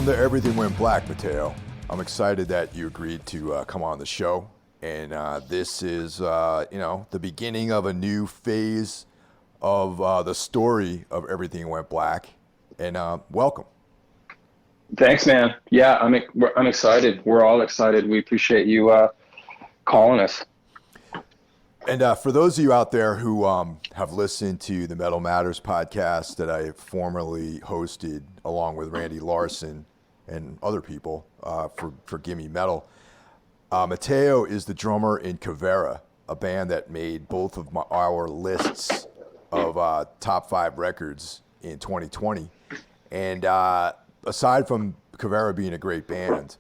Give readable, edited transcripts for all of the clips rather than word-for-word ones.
to Everything Went Black, Mateo. I'm excited that you agreed to come on the show. And this is, the beginning of a new phase of the story of Everything Went Black. And welcome. Thanks, man. Yeah, I'm excited. We're all excited. We appreciate you calling us. And for those of you out there who have listened to the Metal Matters podcast that I formerly hosted along with Randy Larson and other people for Gimme Metal, Mateo is the drummer in Keverra, a band that made both of our lists of top 5 records in 2020. And aside from Keverra being a great band,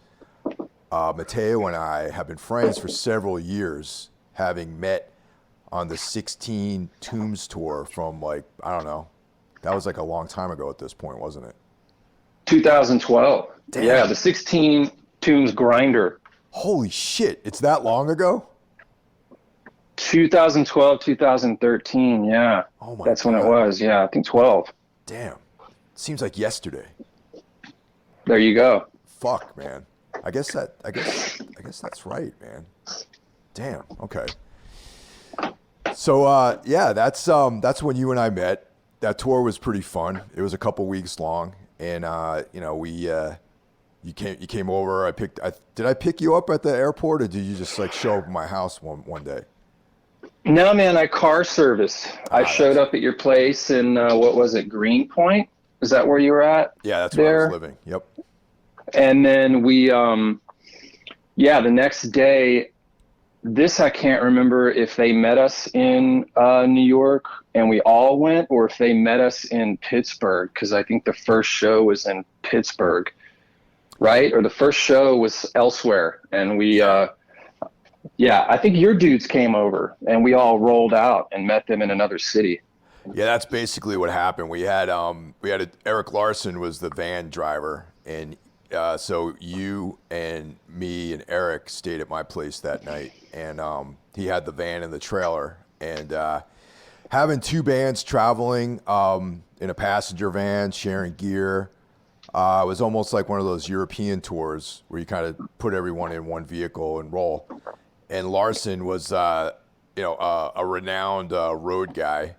Mateo and I have been friends for several years, having met on the 16 Tombs tour from that was like a long time ago at this point, wasn't it? 2012. Damn. Yeah, the 16 Tombs grinder. Holy shit, it's that long ago? 2012, 2013, yeah. Oh my That's God. when it was, yeah, I think 12. Damn. Seems like yesterday. There you go. Fuck, man. I guess that's right, man. Damn. Okay. So that's when you and I met. That tour was pretty fun. It was a couple weeks long, and you came over. Did I pick you up at the airport, or did you just show up at my house one day? No, man, I car service. I showed up at your place in what was it, Greenpoint? Is that where you were at? Yeah, that's there? where I was living. Yep. And then we, the next day. This I can't remember if they met us in New York and we all went, or if they met us in Pittsburgh, because I think the first show was in Pittsburgh, right? Or the first show was elsewhere, and we, I think your dudes came over and we all rolled out and met them in another city. Yeah, that's basically what happened. We had Eric Larson was the van driver, and so you and me and Eric stayed at my place that night, and he had the van and the trailer, and having two bands traveling in a passenger van, sharing gear, was almost like one of those European tours where you kind of put everyone in one vehicle and roll. And Larson was, a renowned road guy,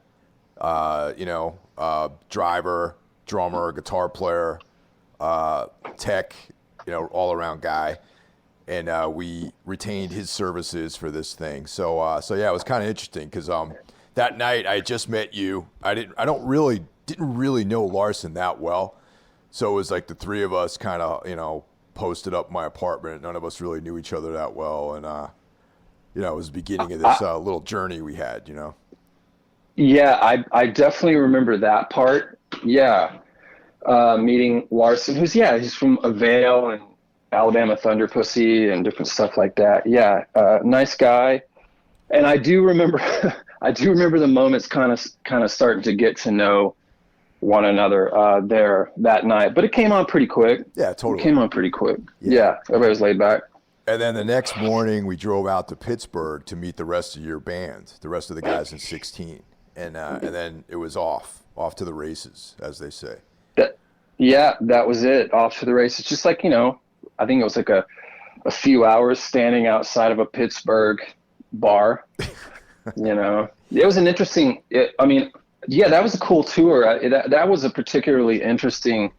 driver, drummer, guitar player, tech, all around guy, and we retained his services for this thing. So yeah, it was kind of interesting because that night I had just met you. I didn't really know Larson that well, so it was like the three of us kind of posted up in my apartment. None of us really knew each other that well, and it was the beginning of this little journey we had. Yeah, I definitely remember that part. Yeah. Meeting Larson, he's from Avail and Alabama Thunder Pussy and different stuff like that. Yeah, nice guy. And I do remember, the moments kind of starting to get to know one another there that night. But it came on pretty quick. Yeah, totally. It came on pretty quick. Yeah, everybody was laid back. And then the next morning, we drove out to Pittsburgh to meet the rest of your band, the rest of the guys in 16, and then it was off to the races, as they say. That was it. Off to the races. Just like, I think it was like a few hours standing outside of a Pittsburgh bar. It was an interesting, that was a cool tour. That was a particularly interesting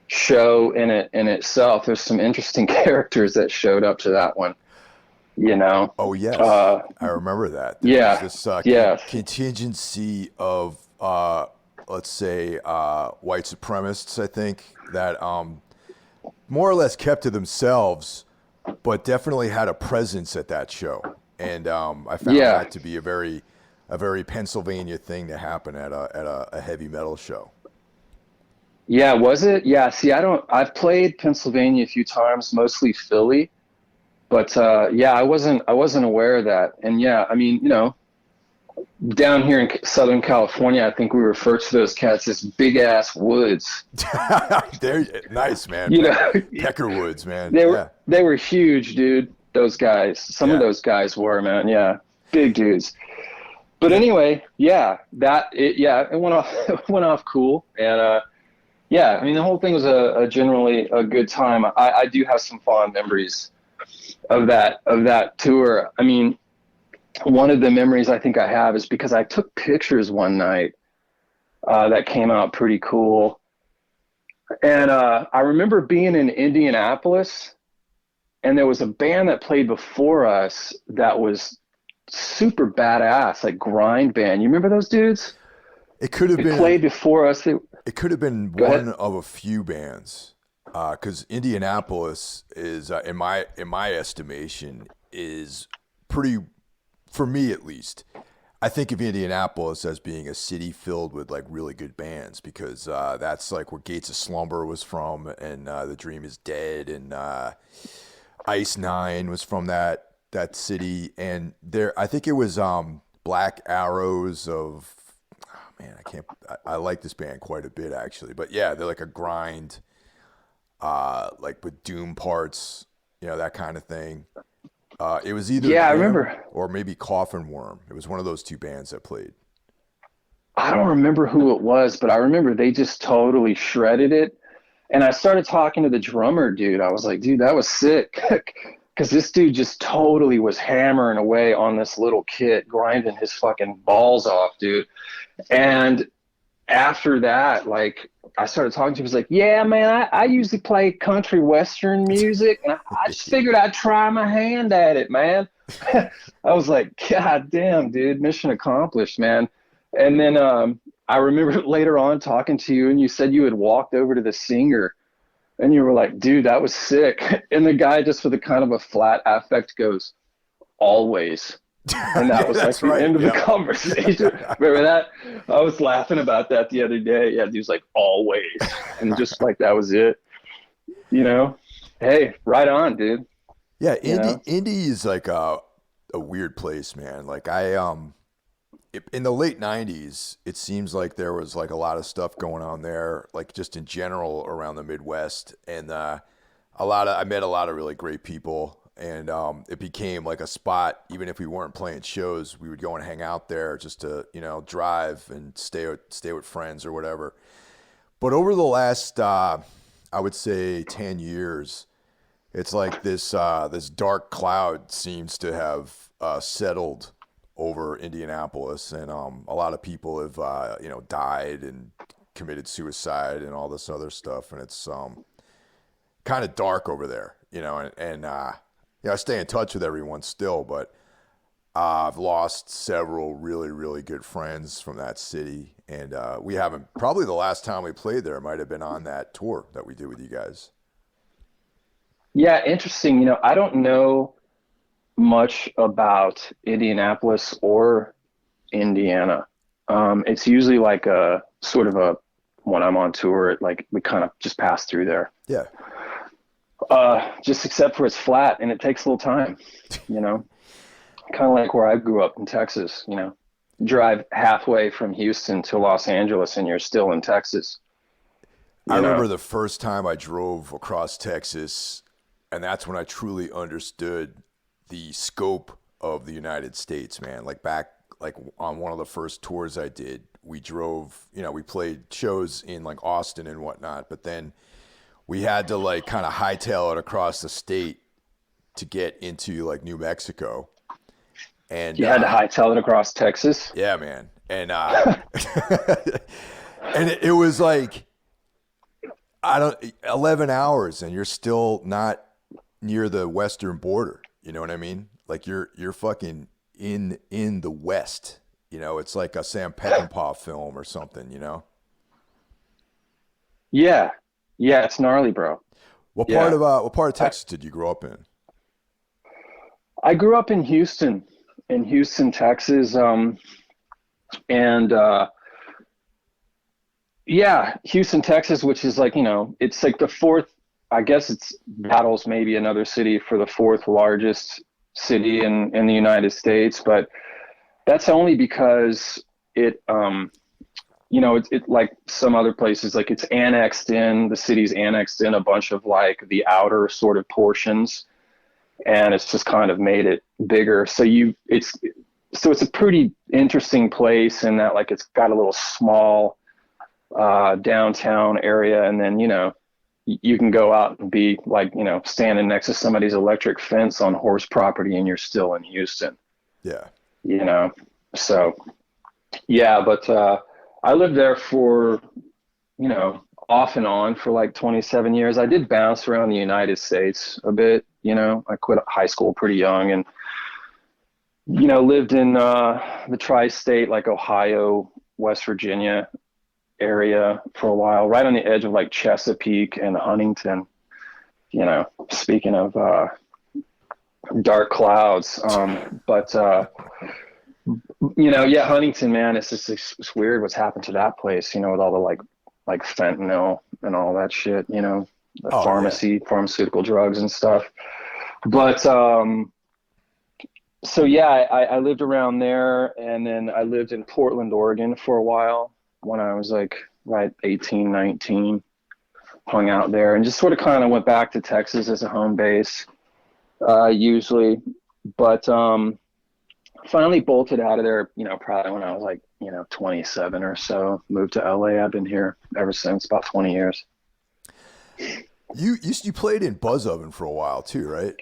show in itself. There's some interesting characters that showed up to that one, Oh, yes. I remember that. There was this contingency of, let's say, white supremacists, I think, that more or less kept to themselves, but definitely had a presence at that show. And I found that to be a very Pennsylvania thing to happen at a heavy metal show. Yeah, was it? Yeah, see, I've played Pennsylvania a few times, mostly Philly, but I wasn't aware of that. And down here in Southern California, I think we refer to those cats as big ass woods. They're nice, man. Pecker woods, man. They were huge, dude. Those guys. Some of those guys were, man. Yeah, big dudes. But anyway, it went off. It went off cool, and Yeah, I mean, the whole thing was a generally a good time. I do have some fond memories of that tour. I mean, one of the memories I think I have is because I took pictures one night that came out pretty cool. And I remember being in Indianapolis, and there was a band that played before us that was super badass, like grind band. You remember those dudes? It could have They been played before us. it could have been Go ahead. one of a few bands, because Indianapolis is, in my estimation, is pretty, for me at least. I think of Indianapolis as being a city filled with like really good bands because that's like where Gates of Slumber was from, and The Dream Is Dead, and Ice Nine was from that city, and there I think it was Black Arrows of, oh man, I like this band quite a bit actually, but yeah, they're like a grind, like with doom parts, that kind of thing. It was either Yeah, I them remember. or maybe Coffin Worm. It was one of those two bands that played. I don't remember who it was, but I remember they just totally shredded it. And I started talking to the drummer dude. I was like, dude, that was sick. Because this dude just totally was hammering away on this little kit, grinding his fucking balls off, dude. And after that, like, I started talking to him. He was like, yeah, man, I usually play country western music. And I just figured I'd try my hand at it, man. I was like, God damn, dude, mission accomplished, man. And then I remember later on talking to you, and you said you had walked over to the singer, and you were like, dude, that was sick. And the guy just with a kind of a flat affect goes, always. And that Yeah, was like that's the right. end of the Yeah. conversation. Remember that? I was laughing about that the other day. Yeah, dude's like, always. And just like that was it, you know? Hey, right on, dude. Yeah, You know? Indy is like a weird place, man. Like in the late 90s, it seems like there was like a lot of stuff going on there, like just in general around the Midwest, and I met a lot of really great people, and it became like a spot. Even if we weren't playing shows, we would go and hang out there just to drive and stay with friends or whatever. But over the last I would say 10 years, it's like this dark cloud seems to have settled over Indianapolis, and a lot of people have died and committed suicide and all this other stuff, and it's kind of dark over there, and I stay in touch with everyone still, but I've lost several really really good friends from that city, and we haven't, probably the last time we played there might have been on that tour that we did with you guys. Yeah, interesting. I don't know much about Indianapolis or Indiana. It's usually like a sort of a when I'm on tour, like we kind of just pass through there. Yeah. Just except for it's flat and it takes a little time, you know, kind of like where I grew up in Texas, drive halfway from Houston to Los Angeles and you're still in Texas, I you remember know? the first time I drove across Texas, and that's when I truly understood the scope of the United States, man. Like back, like on one of the first tours I did, we drove, we played shows in like Austin and whatnot, but then we had to like kind of hightail it across the state to get into like New Mexico. And You had to hightail it across Texas. yeah, man. And and it was like, I don't 11 hours and you're still not near the western border. You know what I mean? Like you're fucking in the west. It's like a Sam Peckinpah film or something. Yeah. Yeah. It's gnarly, bro. Yeah. What part of I, Texas did you grow up in? I grew up in Houston, Texas. And, yeah, Houston, Texas, which is like, it's like the fourth, I guess it's battles maybe another city for the fourth largest city in the United States, but that's only because it like some other places, like the city's annexed in a bunch of like the outer sort of portions, and it's just kind of made it bigger. So it's a pretty interesting place in that like it's got a little small downtown area, and then you can go out and be like standing next to somebody's electric fence on horse property, and you're still in Houston. Yeah. So yeah, but I lived there for off and on for like 27 years. I did bounce around the United States a bit. I quit high school pretty young, and lived in the tri-state, like Ohio, West Virginia area for a while, right on the edge of like Chesapeake and Huntington. Speaking of dark clouds, but yeah, Huntington, man, it's weird what's happened to that place. With all the like fentanyl and all that shit. The pharmaceutical drugs and stuff. But so yeah, I lived around there, and then I lived in Portland, Oregon for a while when I was like 18, 19, hung out there, and just sort of kind of went back to Texas as a home base, usually. But finally bolted out of there, probably when I was like, 27 or so, moved to LA. I've been here ever since, about 20 years. You played in Buzz Oven for a while too, right?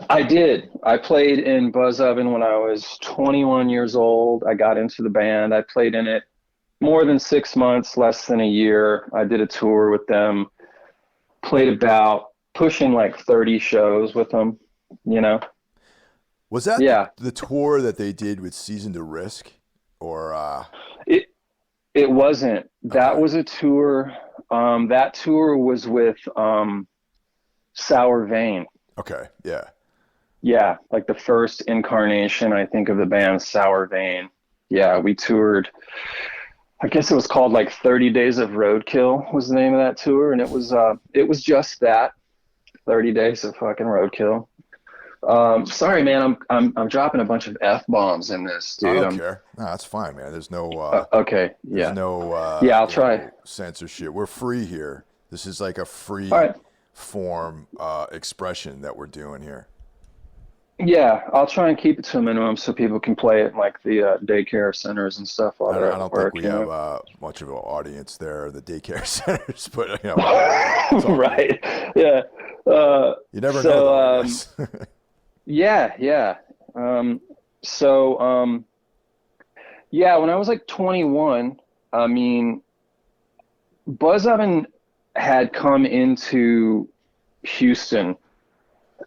I did. I played in Buzz Oven when I was 21 years old. I got into the band. I played in it more than 6 months, less than a year. I did a tour with them, played about pushing like 30 shows with them, Was that Yeah. the tour that they did with Season to Risk? Or It wasn't. That Okay. was a tour. That tour was with Sour Vein. Okay, yeah. Yeah, like the first incarnation, I think, of the band Sour Vein. Yeah, we toured. I guess it was called like 30 Days of Roadkill was the name of that tour, and it was just that, 30 days of fucking roadkill. Sorry, man, I'm dropping a bunch of F-bombs in this, I dude. don't care. No, that's fine, man. There's no Okay, there's yeah. no Yeah, I'll try. censorship. We're free here. This is like a All free right. form expression that we're doing here. Yeah, I'll try and keep it to a minimum so people can play it in like the daycare centers and stuff while they're I at don't think work, we you have know? much of an audience there, the daycare centers, but whatever. It's all good. Right. Yeah. You never know, So, though, I guess. yeah, yeah. So, yeah, when I was like 21, I mean, Buzz Oven had come into Houston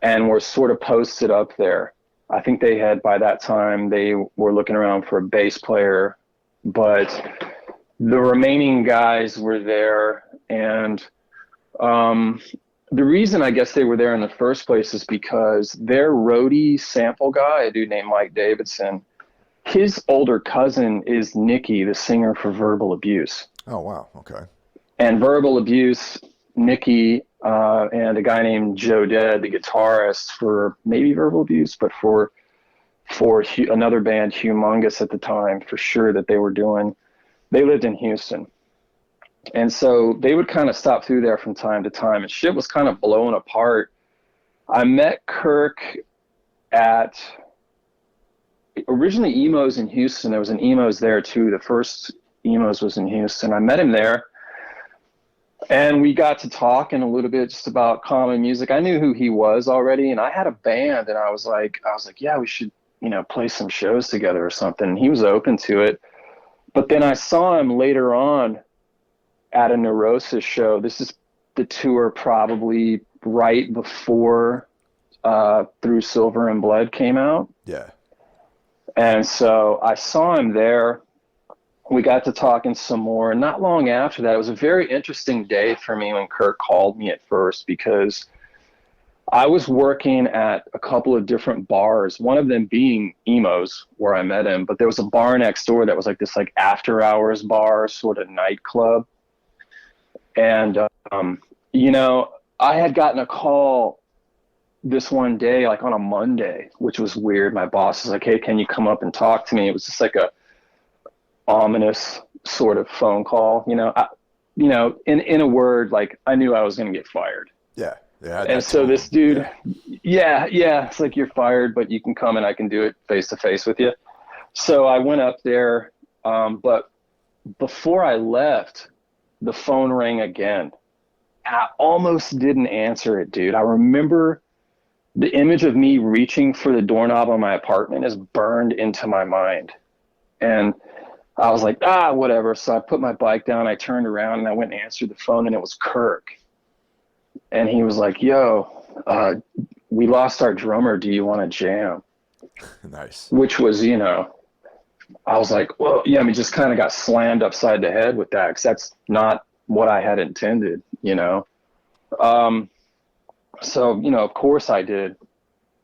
and were sort of posted up there. I think they had, by that time, they were looking around for a bass player, but the remaining guys were there. And the reason I guess they were there in the first place is because their roadie sample guy, a dude named Mike Davidson, his older cousin is Nikki, the singer for Verbal Abuse. Oh, wow. Okay. And Verbal Abuse, Nikki, and a guy named Joe Dead, the guitarist for maybe Verbal Abuse, but for another band, Humongous at the time, for sure, that they were doing. They lived in Houston. And so they would kind of stop through there from time to time, and shit was kind of blowing apart. I met Kirk at originally Emos in Houston. There was an Emos there too. The first Emos was in Houston. I met him there, and we got to talking a little bit just about common music. I knew who he was already, and I had a band, and I was like, yeah, we should, play some shows together or something. And he was open to it. But then I saw him later on at a Neurosis show. This is the tour probably right before Through Silver and Blood came out. Yeah. And so I saw him there. We got to talking some more. And not long after that, it was a very interesting day for me when Kirk called me at first, because I was working at a couple of different bars, one of them being Emo's, where I met him. But there was a bar next door that was like this like after hours bar, sort of nightclub. And, I had gotten a call this one day, like on a Monday, which was weird. My boss was like, "Hey, can you come up and talk to me?" It was just like a ominous sort of phone call, in a word, like I knew I was going to get fired. Yeah. Yeah. And so this dude, yeah, it's like, "You're fired, but you can come and I can do it face to face with you." So I went up there, but before I left, the phone rang again. And I almost didn't answer it, dude. I remember the image of me reaching for the doorknob on my apartment is burned into my mind. And I was like, whatever. So I put my bike down, I turned around and I went and answered the phone, and it was Kirk. And he was like, yo, we lost our drummer. Do you want to jam? Nice. Which was, I was like, well, yeah, I mean, just kind of got slammed upside the head with that, because that's not what I had intended, So, of course I did.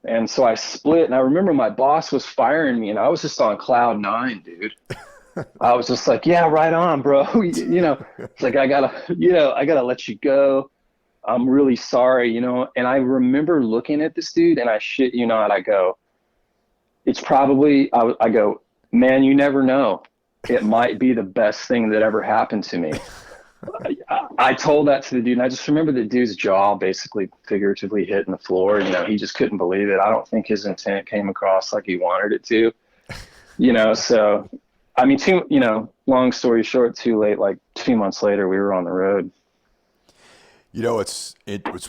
And so I split, and I remember my boss was firing me, and I was just on cloud nine, dude. I was just like, yeah, right on, bro. It's like, I gotta let you go. I'm really sorry, And I remember looking at this dude, and I shit you not, I go, it's probably, I go, man, you never know. It might be the best thing that ever happened to me. I told that to the dude, and I just remember the dude's jaw basically figuratively hitting the floor. He just couldn't believe it. I don't think his intent came across like he wanted it to, So, I mean, long story short, too late, like 2 months later, we were on the road. What's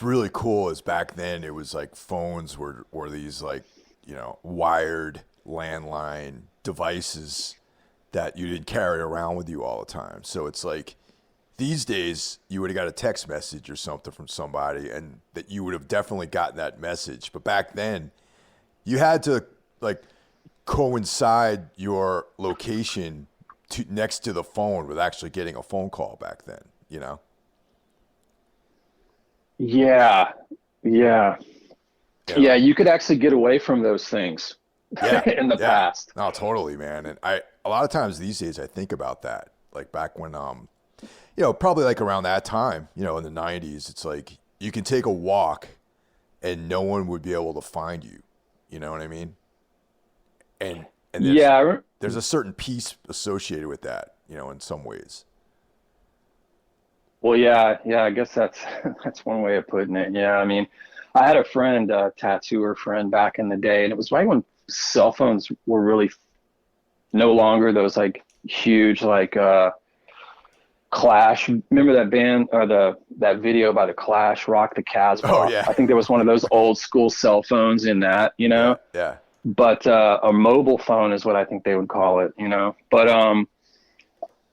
really cool is back then it was like phones were these like, wired landline devices that you didn't carry around with you all the time. So it's like these days you would have got a text message or something from somebody, and that you would have definitely gotten that message. But back then you had to like coincide your location next to the phone with actually getting a phone call back then, Yeah. Yeah, you could actually get away from those things in the past. No, totally, man. And a lot of times these days I think about that. Like back when, probably like around that time, in the 90s, it's like you can take a walk and no one would be able to find you. You know what I mean? And there's a certain peace associated with that, in some ways. Well, yeah, I guess that's one way of putting it. Yeah, I mean, I had a friend, a tattooer friend back in the day, and it was right when cell phones were really no longer those like huge like Clash. Remember that band or that video by the Clash, Rock the Casbah? Oh yeah. I think there was one of those old school cell phones in that, Yeah. But a mobile phone is what I think they would call it, But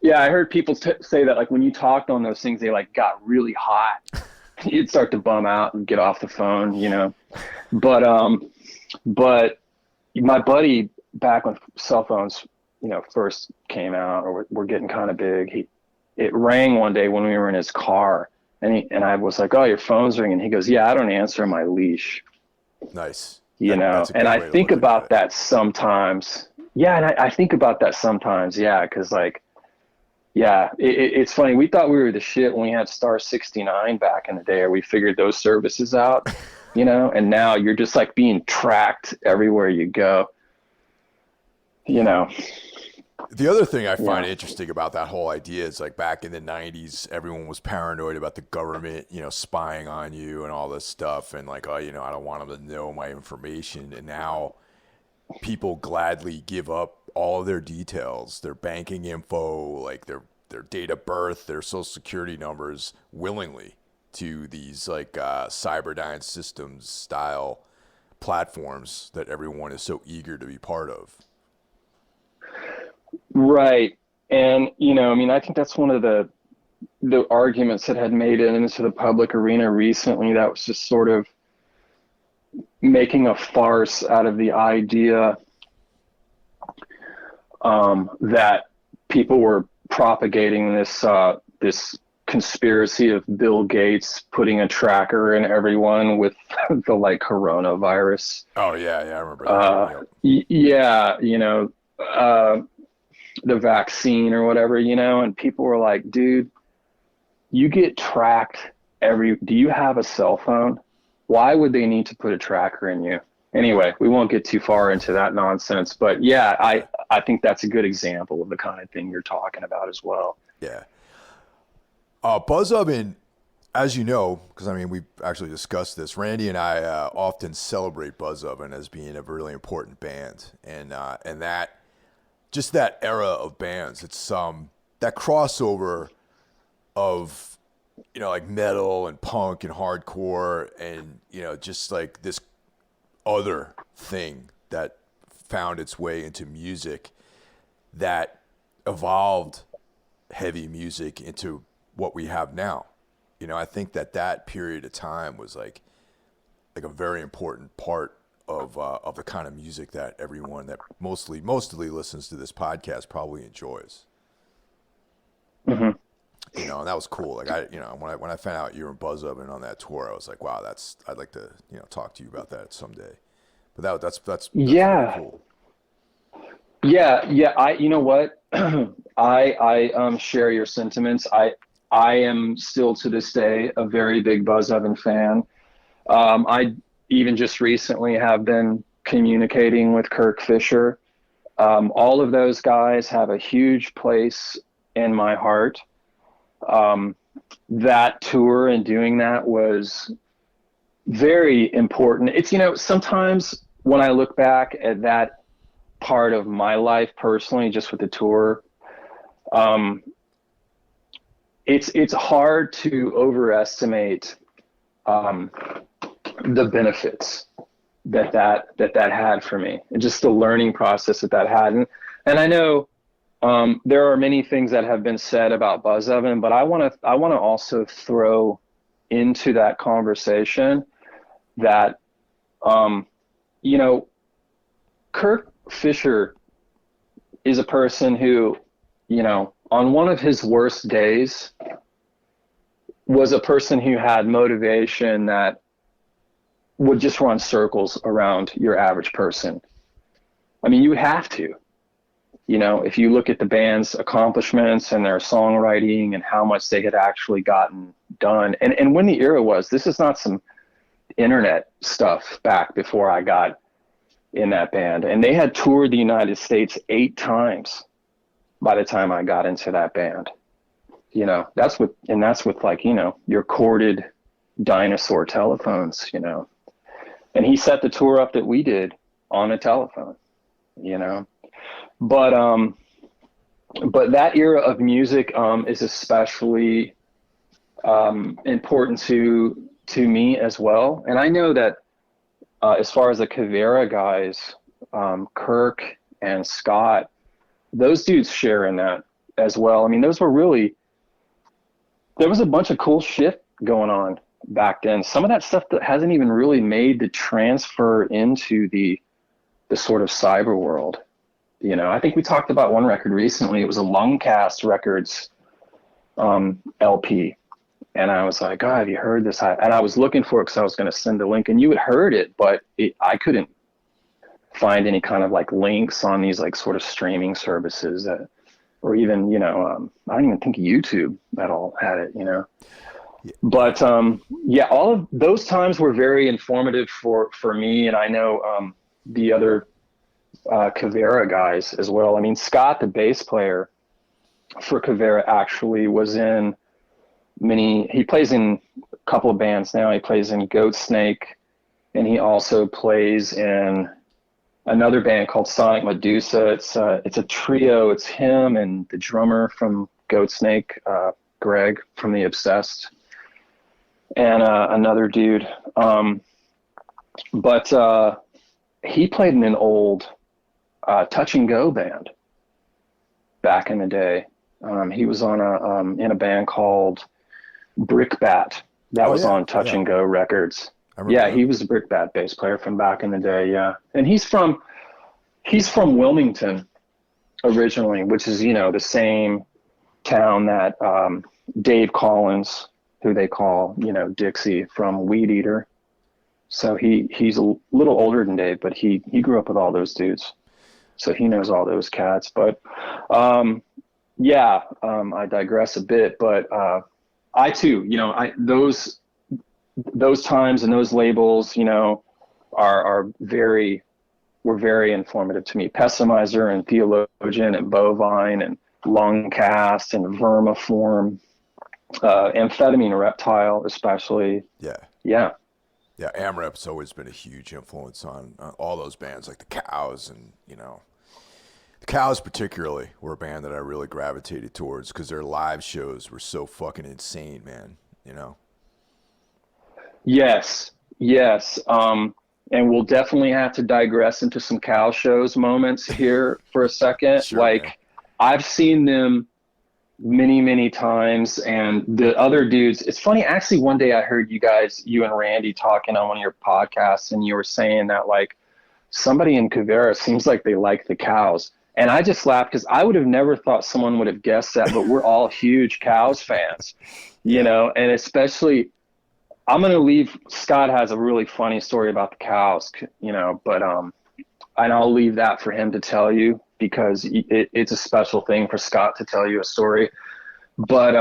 yeah, I heard people say that like when you talked on those things, they like got really hot. You'd start to bum out and get off the phone, But my buddy, back when cell phones, first came out or were getting kind of big, it rang one day when we were in his car, and I was like, "Oh, your phone's ringing." He goes, "Yeah, I don't answer my leash." Nice. And I think about that sometimes. Yeah, and I think about that sometimes. Yeah, because like. Yeah, it's funny. We thought we were the shit when we had Star 69 back in the day, or we figured those services out, and now you're just like being tracked everywhere you go, The other thing I find interesting about that whole idea is like back in the 90s, everyone was paranoid about the government, spying on you and all this stuff. And like, oh, I don't want them to know my information. And now people gladly give up all of their details, their banking info, like their date of birth, their social security numbers willingly to these like Cyberdyne Systems style platforms that everyone is so eager to be part of. Right. And, I think that's one of the arguments that had made it into the public arena recently, that was just sort of making a farce out of the idea that people were propagating this conspiracy of Bill Gates putting a tracker in everyone with the like coronavirus. Oh yeah, I remember that. The vaccine or whatever, and people were like, dude, you get tracked do you have a cell phone? Why would they need to put a tracker in you? Anyway, we won't get too far into that nonsense, but yeah, I think that's a good example of the kind of thing you're talking about as well. Yeah. Buzz Oven, as you know, because I mean, we've actually discussed this, Randy and I often celebrate Buzz Oven as being a really important band. And that, just that era of bands, it's that crossover of, like metal and punk and hardcore and, just like this other thing that found its way into music that evolved heavy music into what we have now. I think that period of time was like a very important part of the kind of music that everyone that mostly listens to this podcast probably enjoys. Hmm. And that was cool. Like when I found out you were in Buzz Oven on that tour, I was like, wow, I'd like to talk to you about that someday. But that's really Yeah. cool. Yeah. You know what? I share your sentiments. I am still to this day a very big Buzz Oven fan. I even just recently have been communicating with Kirk Fisher. All of those guys have a huge place in my heart. That tour and doing that was very important. It's, sometimes when I look back at that part of my life personally, just with the tour, it's hard to overestimate the benefits that had for me, and just the learning process that had. And I know there are many things that have been said about Buzz Oven, but I want to also throw into that conversation that Kirk Fisher is a person who, on one of his worst days, was a person who had motivation that would just run circles around your average person. I mean, you would have to, if you look at the band's accomplishments and their songwriting and how much they had actually gotten done. And when the era was, this is not some internet stuff back before I got in that band. And they had toured the United States 8 times by the time I got into that band. That's with like, your corded dinosaur telephones, and he set the tour up that we did on a telephone, but that era of music is especially important to me as well. And I know that as far as the Keverra guys, Kirk and Scott, those dudes share in that as well. I mean, there was a bunch of cool shit going on back then. Some of that stuff that hasn't even really made the transfer into the sort of cyber world. I think we talked about one record recently. It was a Lungcast Records LP. And I was like, oh, have you heard this? And I was looking for it because I was going to send a link, and you had heard it, but I couldn't find any kind of like links on these like sort of streaming services or even, I don't even think YouTube at all had it, Yeah. But all of those times were very informative for me. And I know the other Keverra guys as well. I mean, Scott, the bass player for Keverra, actually was in he plays in a couple of bands now. He plays in Goat Snake, and he also plays in another band called Sonic Medusa. It's a trio. It's him and the drummer from Goat Snake, Greg from The Obsessed, and another dude. But he played in an old Touch and Go band back in the day. He was on in a band called Brickbat that was on Touch and Go Records. Yeah, he was a Brickbat bass player from back in the day. Yeah, and he's from Wilmington originally, which is the same town that Dave Collins, who they call Dixie from Weed Eater. So he's a little older than Dave, but he grew up with all those dudes, so he knows all those cats. But I digress a bit, but I too, those times and those labels, were very informative to me. Pessimizer and Theologian and Bovine and Lungcast and Vermiform, Amphetamine Reptile especially. Yeah. AmRep's always been a huge influence on all those bands like the Cows and the Cows particularly were a band that I really gravitated towards because their live shows were so fucking insane, man. You know? Yes, yes. And we'll definitely have to digress into some cow shows moments here for a second. Sure, man. Like, I've seen them many, many times, and the other dudes. It's funny, actually. One day I heard you and Randy talking on one of your podcasts, and you were saying that like somebody in Keverra seems like they like the cows. And I just laughed because I would have never thought someone would have guessed that, but we're all huge cows fans, you Yeah. know, and especially I'm going to leave. Scott has a really funny story about the cows, you know, but and I'll leave that for him to tell you because it's a special thing for Scott to tell you a story. But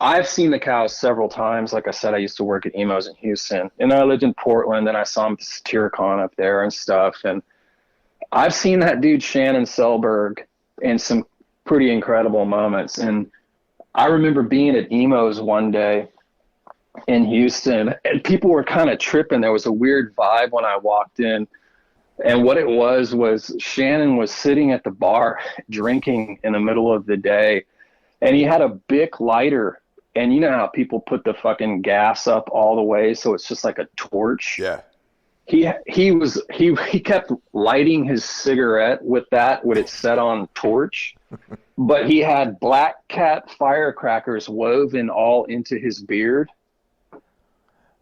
I've seen the cows several times. Like I said, I used to work at Emo's in Houston, and I lived in Portland, and I saw him at Satyricon up there and stuff. And I've seen that dude Shannon Selberg in some pretty incredible moments. And I remember being at Emo's one day in Houston, and people were kind of tripping. There was a weird vibe when I walked in. And what it was Shannon was sitting at the bar drinking in the middle of the day, and he had a Bic lighter. And you know how people put the fucking gas up all the way, so it's just like a torch. Yeah. He kept lighting his cigarette with it set on torch, but he had Black Cat firecrackers woven all into his beard.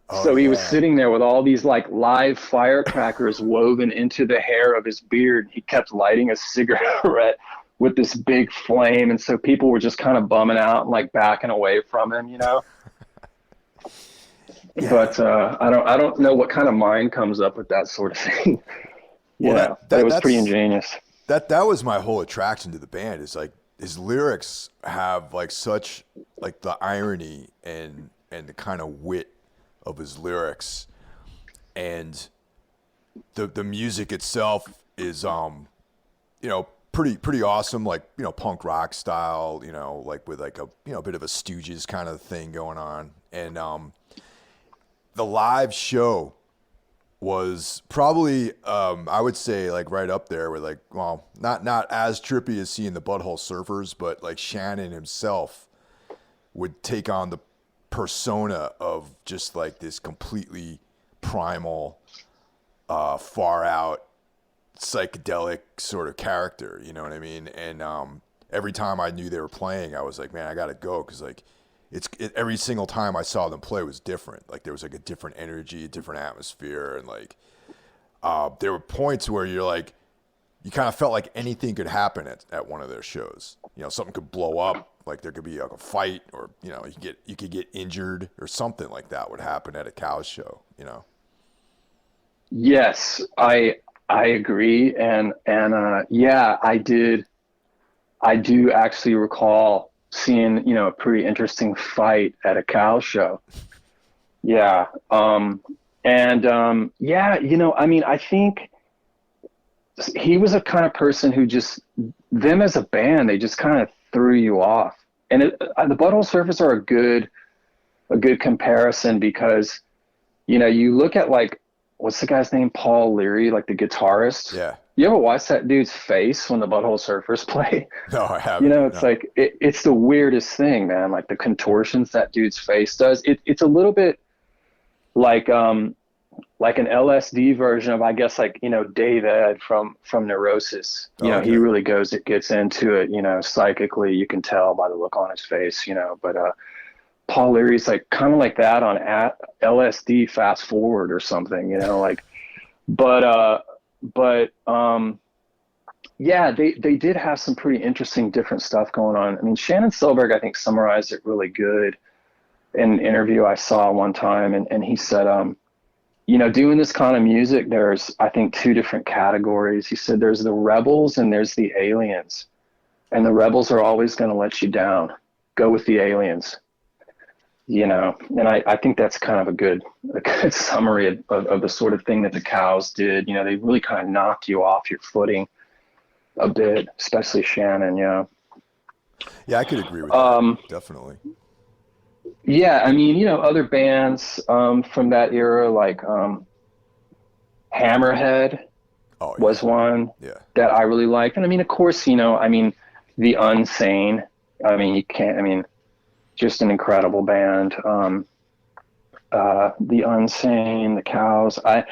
Oh, So he was yeah. sitting there with all these like live firecrackers woven into the hair of his beard. He kept lighting a cigarette with this big flame, and so people were just kind of bumming out and like backing away from him, you know. Yeah. But I don't know what kind of mind comes up with that sort of thing. Well, But it was pretty ingenious. That was my whole attraction to the band. Is like his lyrics have like such like the irony and the kind of wit of his lyrics, and the music itself is you know, pretty awesome, like, you know, punk rock style, you know, like with like a, you know, bit of a Stooges kind of thing going on. And the live show was probably I would say like right up there with like, well, not as trippy as seeing the Butthole Surfers, but like Shannon himself would take on the persona of just like this completely primal, far out psychedelic sort of character, you know what I mean? And every time I knew they were playing, I was like, man, I gotta go, because like every single time I saw them play was different. Like there was like a different energy, a different atmosphere, and like there were points where you're like, you kind of felt like anything could happen at one of their shows. You know, something could blow up, like there could be like a fight, or you know, you could get injured, or something like that would happen at a cow show. You know. Yes, I agree, and yeah, I do actually recall seeing, you know, a pretty interesting fight at a cow show. Yeah, yeah, you know, I mean, I think he was a kind of person who just, them as a band, they just kind of threw you off. And the Butthole Surfers are a good comparison because, you know, you look at like, what's the guy's name? Paul Leary, like the guitarist. Yeah. You ever watch that dude's face when the Butthole Surfers play? No, I haven't. You know, it's no. like, it's the weirdest thing, man. Like the contortions that dude's face does. It's a little bit like an LSD version of, I guess, like, you know, Dave Ed from Neurosis. You know, Okay. he really gets into it, you know, psychically. You can tell by the look on his face, you know. But Paul Leary's like kind of like that on LSD fast forward or something, you know, like, but yeah, they did have some pretty interesting different stuff going on. I mean, Shannon Selberg, I think, summarized it really good in an interview I saw one time. And he said, you know, doing this kind of music, there's, I think, two different categories. He said, there's the rebels and there's the aliens, and the rebels are always going to let you down. Go with the aliens. You know, and I think that's kind of a good summary of the sort of thing that the cows did. You know, they really kind of knocked you off your footing a bit, especially Shannon. Yeah. Yeah, I could agree with that. Definitely. Yeah, I mean, you know, other bands from that era, like Hammerhead. Oh, was yeah. one Yeah. that I really liked. And I mean, of course, The Unsane. I mean, you can't, I mean, just an incredible band. The Unsane, the Cows. I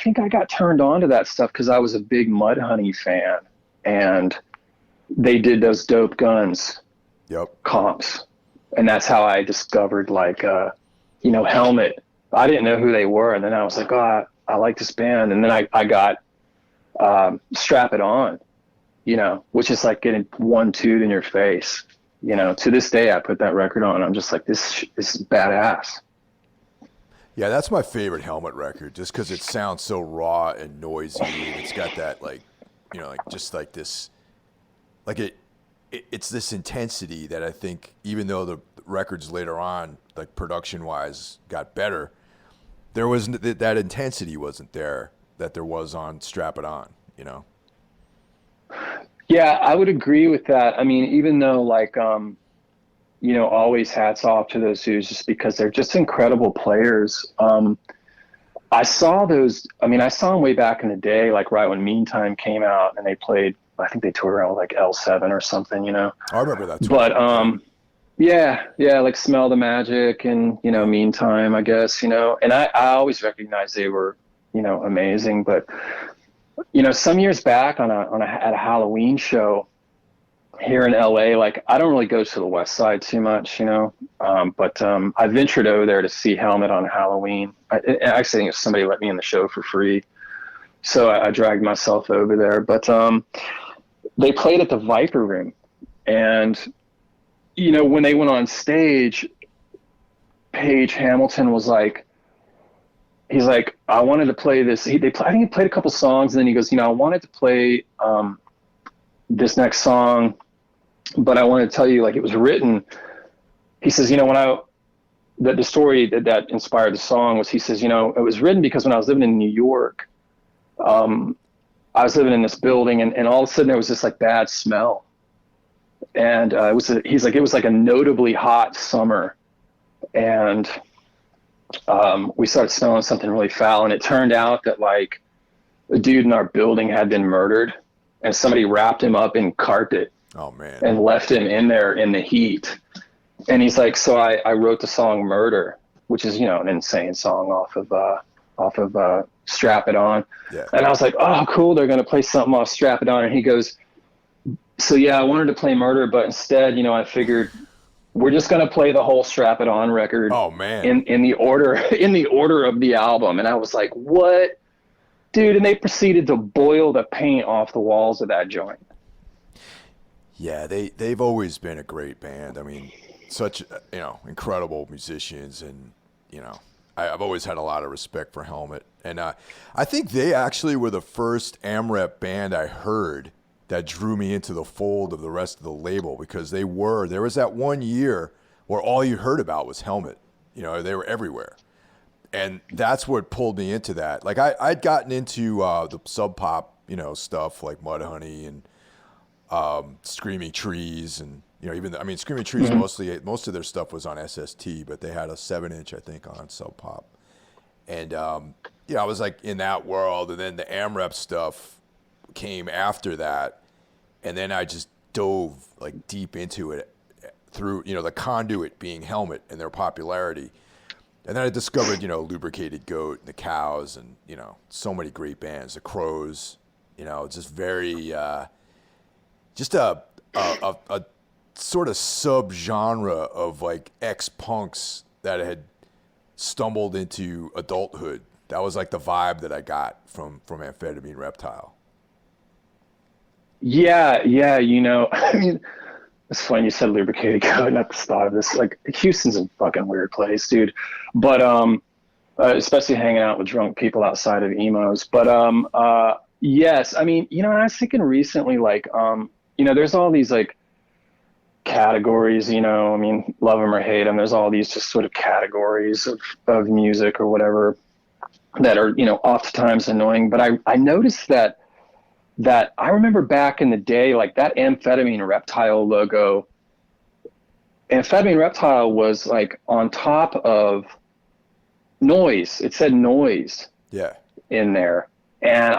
think I got turned on to that stuff because I was a big Mudhoney fan, and they did those Dope Guns Yep. comps, and that's how I discovered Helmet. I didn't know who they were, and then I was like, oh, I like this band, and then I got Strap It On, which is like getting one tooth in your face. To this day, I put that record on. I'm just like, this is badass. Yeah, that's my favorite Helmet record, just because it sounds so raw and noisy, and it's got that just like this, it's this intensity that I think, even though the records later on, like production wise, got better, there wasn't that intensity wasn't there that there was on Strap It On. Yeah, I would agree with that. I mean, even though always hats off to those dudes just because they're just incredible players. I saw them way back in the day, like right when Meantime came out, and they played, I think they toured around with like L7 or something, I remember that too. But yeah, like Smell the Magic and, Meantime, I guess, and I always recognized they were, amazing. But, some years back at a Halloween show here in LA, like I don't really go to the West Side too much, but I ventured over there to see Helmet on Halloween. I actually think somebody let me in the show for free, so I dragged myself over there. But they played at the Viper Room, and when they went on stage, Page Hamilton was like, he's like, I wanted to play this. I think he played a couple songs, and then he goes, I wanted to play this next song, but I wanted to tell you, like, it was written. He says, the story that inspired the song was, he says, it was written because when I was living in New York, I was living in this building, and all of a sudden there was this like bad smell, and it was like a notably hot summer, and we started smelling something really foul, and it turned out that like a dude in our building had been murdered, and somebody wrapped him up in carpet. Oh man. And left him in there in the heat. And he's like, so I wrote the song Murder, which is, an insane song off of Strap It On. Yeah. And I was like, oh, cool. They're going to play something off Strap It On. And he goes, so yeah, I wanted to play Murder, but instead, I figured we're just going to play the whole Strap It On record. Oh man. In the order of the album. And I was like, what? Dude. And they proceeded to boil the paint off the walls of that joint. Yeah, they've always been a great band. I mean, such incredible musicians, and I've always had a lot of respect for Helmet. And I think they actually were the first AMREP band I heard that drew me into the fold of the rest of the label, because there was that one year where all you heard about was Helmet. They were everywhere, and that's what pulled me into that. Like I'd gotten into the Sub Pop stuff like Mudhoney and Screaming Trees, and Screaming Trees, most of their stuff was on SST, but they had a 7-inch I think on Sub Pop, and I was like in that world, and then the AMREP stuff came after that, and then I just dove like deep into it through the conduit being Helmet and their popularity, and then I discovered Lubricated Goat and the Cows, and so many great bands, the Crows, just very just a sort of sub-genre of like ex-punks that had stumbled into adulthood. That was like the vibe that I got from Amphetamine Reptile. Yeah, I mean, it's funny you said Lubricated Goat, and I just thought of this. Like, Houston's a fucking weird place, dude. But especially hanging out with drunk people outside of emos. But yes, I mean, I was thinking recently, like, there's all these like categories, love them or hate them. There's all these just sort of categories of music or whatever that are, oftentimes annoying. But I noticed that I remember back in the day, like that Amphetamine Reptile logo, Amphetamine Reptile was like on top of Noise. It said Noise Yeah. in there. And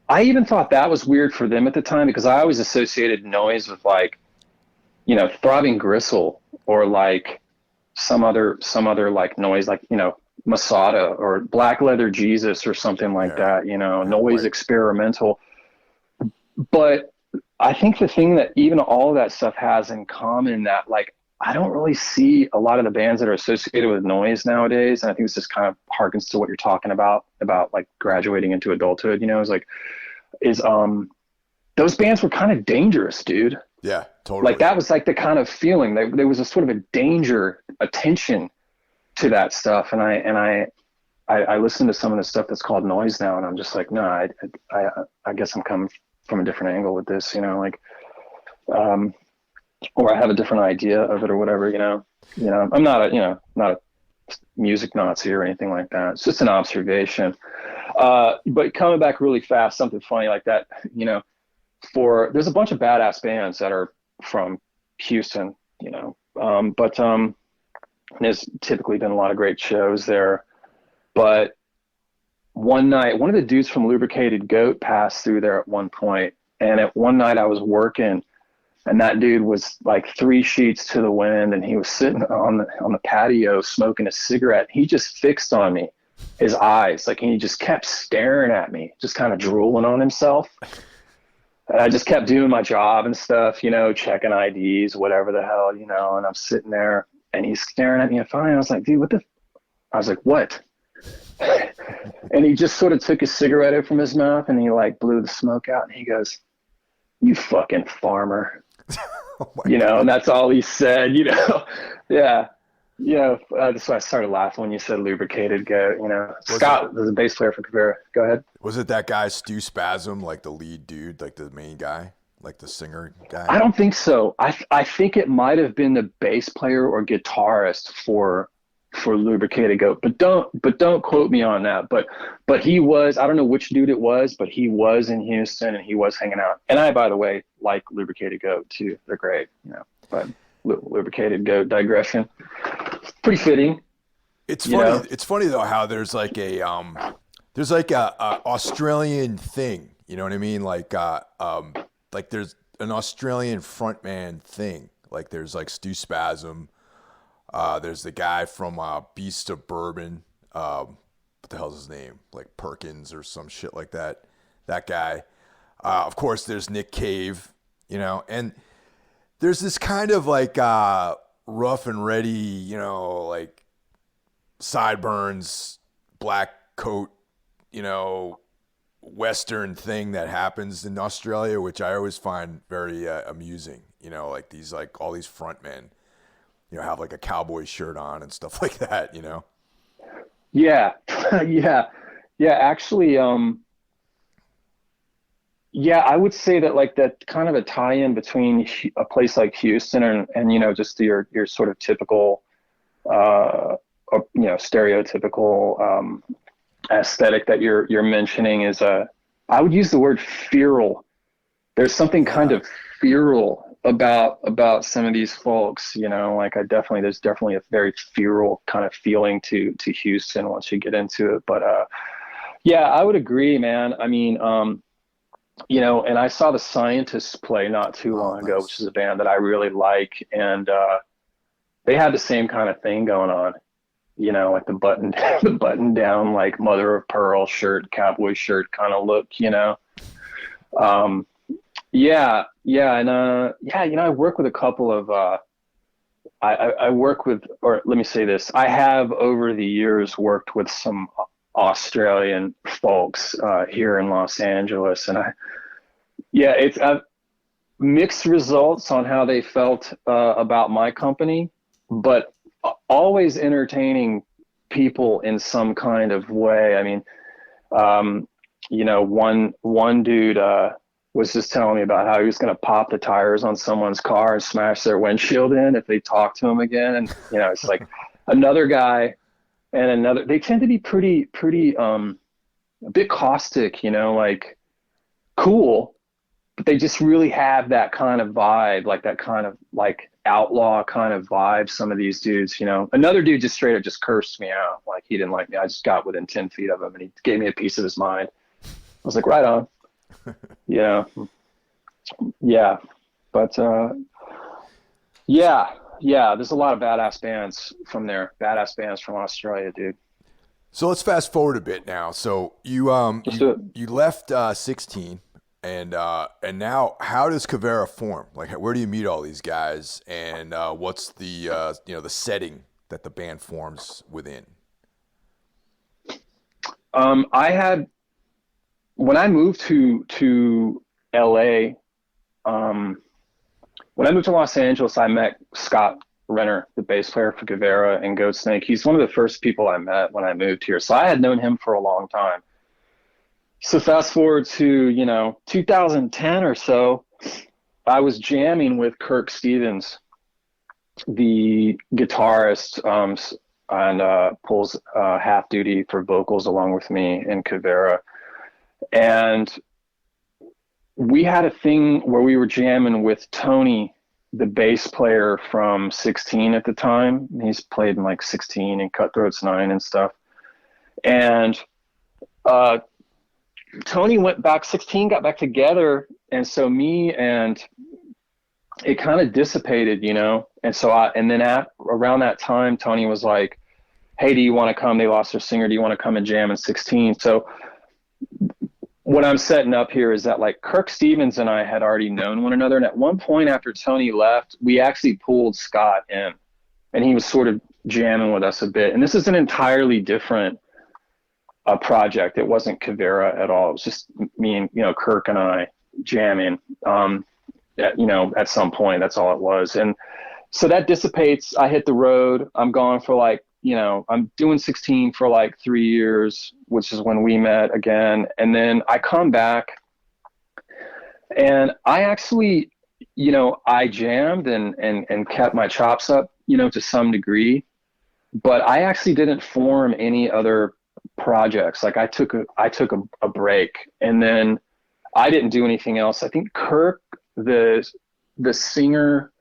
I even thought that was weird for them at the time, because I always associated noise with like, Throbbing Gristle, or like some other like noise, like, Masada or Black Leather Jesus or something like Yeah. that, Yeah. noise Right. experimental. But I think the thing that even all of that stuff has in common, that like I don't really see a lot of the bands that are associated with noise nowadays. And I think this just kind of harkens to what you're talking about like graduating into adulthood, is those bands were kind of dangerous, dude. Yeah. Like Totally. that was like the kind of feeling. There was a sort of a danger, a tension to that stuff. And I listen to some of the stuff that's called noise now, and I'm just like, no, I guess I'm coming from a different angle with this, um, or I have a different idea of it or whatever, I'm not a music Nazi or anything like that. It's just an observation. But coming back really fast, something funny like that, there's a bunch of badass bands that are from Houston, but there's typically been a lot of great shows there. But one night, one of the dudes from Lubricated Goat passed through there at one point, and at one night I was working, and that dude was like 3 sheets to the wind, and he was sitting on the patio smoking a cigarette. He just fixed on me, his eyes, like, and he just kept staring at me, just kind of drooling on himself. And I just kept doing my job and stuff, checking IDs, whatever the hell, and I'm sitting there and he's staring at me. And finally I was like, dude, I was like, what? And he just sort of took his cigarette out from his mouth and he like blew the smoke out, and he goes, "You fucking farmer." Oh my God. And that's all he said, Yeah. That's why I started laughing when you said Lubricated Goat, Scott was a bass player for Keverra. Go ahead. Was it that guy Stu Spasm, like the lead dude, like the main guy, like the singer guy? I don't think so. I think it might have been the bass player or guitarist for Lubricated Goat, but don't quote me on that. But he was, I don't know which dude it was, but he was in Houston and he was hanging out. And I, by the way, like Lubricated Goat too. They're great, But Lubricated Goat digression, pretty fitting. It's You funny. know? It's funny though how there's like a Australian thing. You know what I mean? Like there's an Australian frontman thing. Like there's like Stu Spasm. There's the guy from Beast of Bourbon. What the hell's his name? Like Perkins or some shit like that. That guy. Of course, there's Nick Cave. And there's this kind of like rough and ready, like sideburns, black coat, Western thing that happens in Australia, which I always find very amusing. Like all these front men, have like a cowboy shirt on and stuff like that. Yeah, yeah, yeah. Actually, yeah, I would say that like that kind of a tie-in between a place like Houston and just your sort of typical stereotypical aesthetic that you're mentioning is I would use the word feral. There's something kind Yeah. of feral about some of these folks, like there's definitely a very feral kind of feeling to Houston once you get into it. But yeah, I would agree, man. I mean, and I saw the Scientists play not too Oh, long ago, nice. which is a band that I really like, and they had the same kind of thing going on. Like the button the button down, like mother of pearl shirt, cowboy shirt kind of look. Um, yeah, and yeah, I work with a couple of I work with, or let me say this, I have over the years worked with some Australian folks here in Los Angeles, and it's mixed results on how they felt about my company, but always entertaining people in some kind of way. I mean, one dude was just telling me about how he was going to pop the tires on someone's car and smash their windshield in if they talk to him again. And it's like another guy and another. They tend to be pretty a bit caustic, like cool, but they just really have that kind of vibe, like that kind of like outlaw kind of vibe. Some of these dudes, another dude just straight up just cursed me out. Like he didn't like me. I just got within 10 feet of him and he gave me a piece of his mind. I was like, right on. Yeah. Yeah. But, yeah, there's a lot of badass bands from there. Badass bands from Australia, dude. So let's fast forward a bit now. So Let's do it. you left 16, and now how does Keverra form? Like, where do you meet all these guys, and what's the the setting that the band forms within? I had when I moved to LA. When I moved to Los Angeles, I met Scott Renner, the bass player for Keverra and Goatsnake. He's one of the first people I met when I moved here. So I had known him for a long time. So fast forward to, 2010 or so, I was jamming with Kirk Stevens, the guitarist, and pulls half duty for vocals along with me in Keverra. And we had a thing where we were jamming with Tony, the bass player from 16 at the time. He's played in like 16 and Cutthroats 9 and stuff. And Tony went back, 16 got back together. And so me and it kind of dissipated, And so around that time, Tony was like, hey, do you want to come? They lost their singer. Do you want to come and jam in 16? So what I'm setting up here is that like Kirk Stevens and I had already known one another. And at one point after Tony left, we actually pulled Scott in and he was sort of jamming with us a bit. And this is an entirely different project. It wasn't Keverra at all. It was just me and, Kirk and I jamming, at some point. That's all it was. And so that dissipates. I hit the road. I'm gone for I'm doing 16 for like 3 years, which is when we met again. And then I come back and I actually, I jammed and kept my chops up, to some degree, but I actually didn't form any other projects. Like I took a break and then I didn't do anything else. I think Kirk, the singer,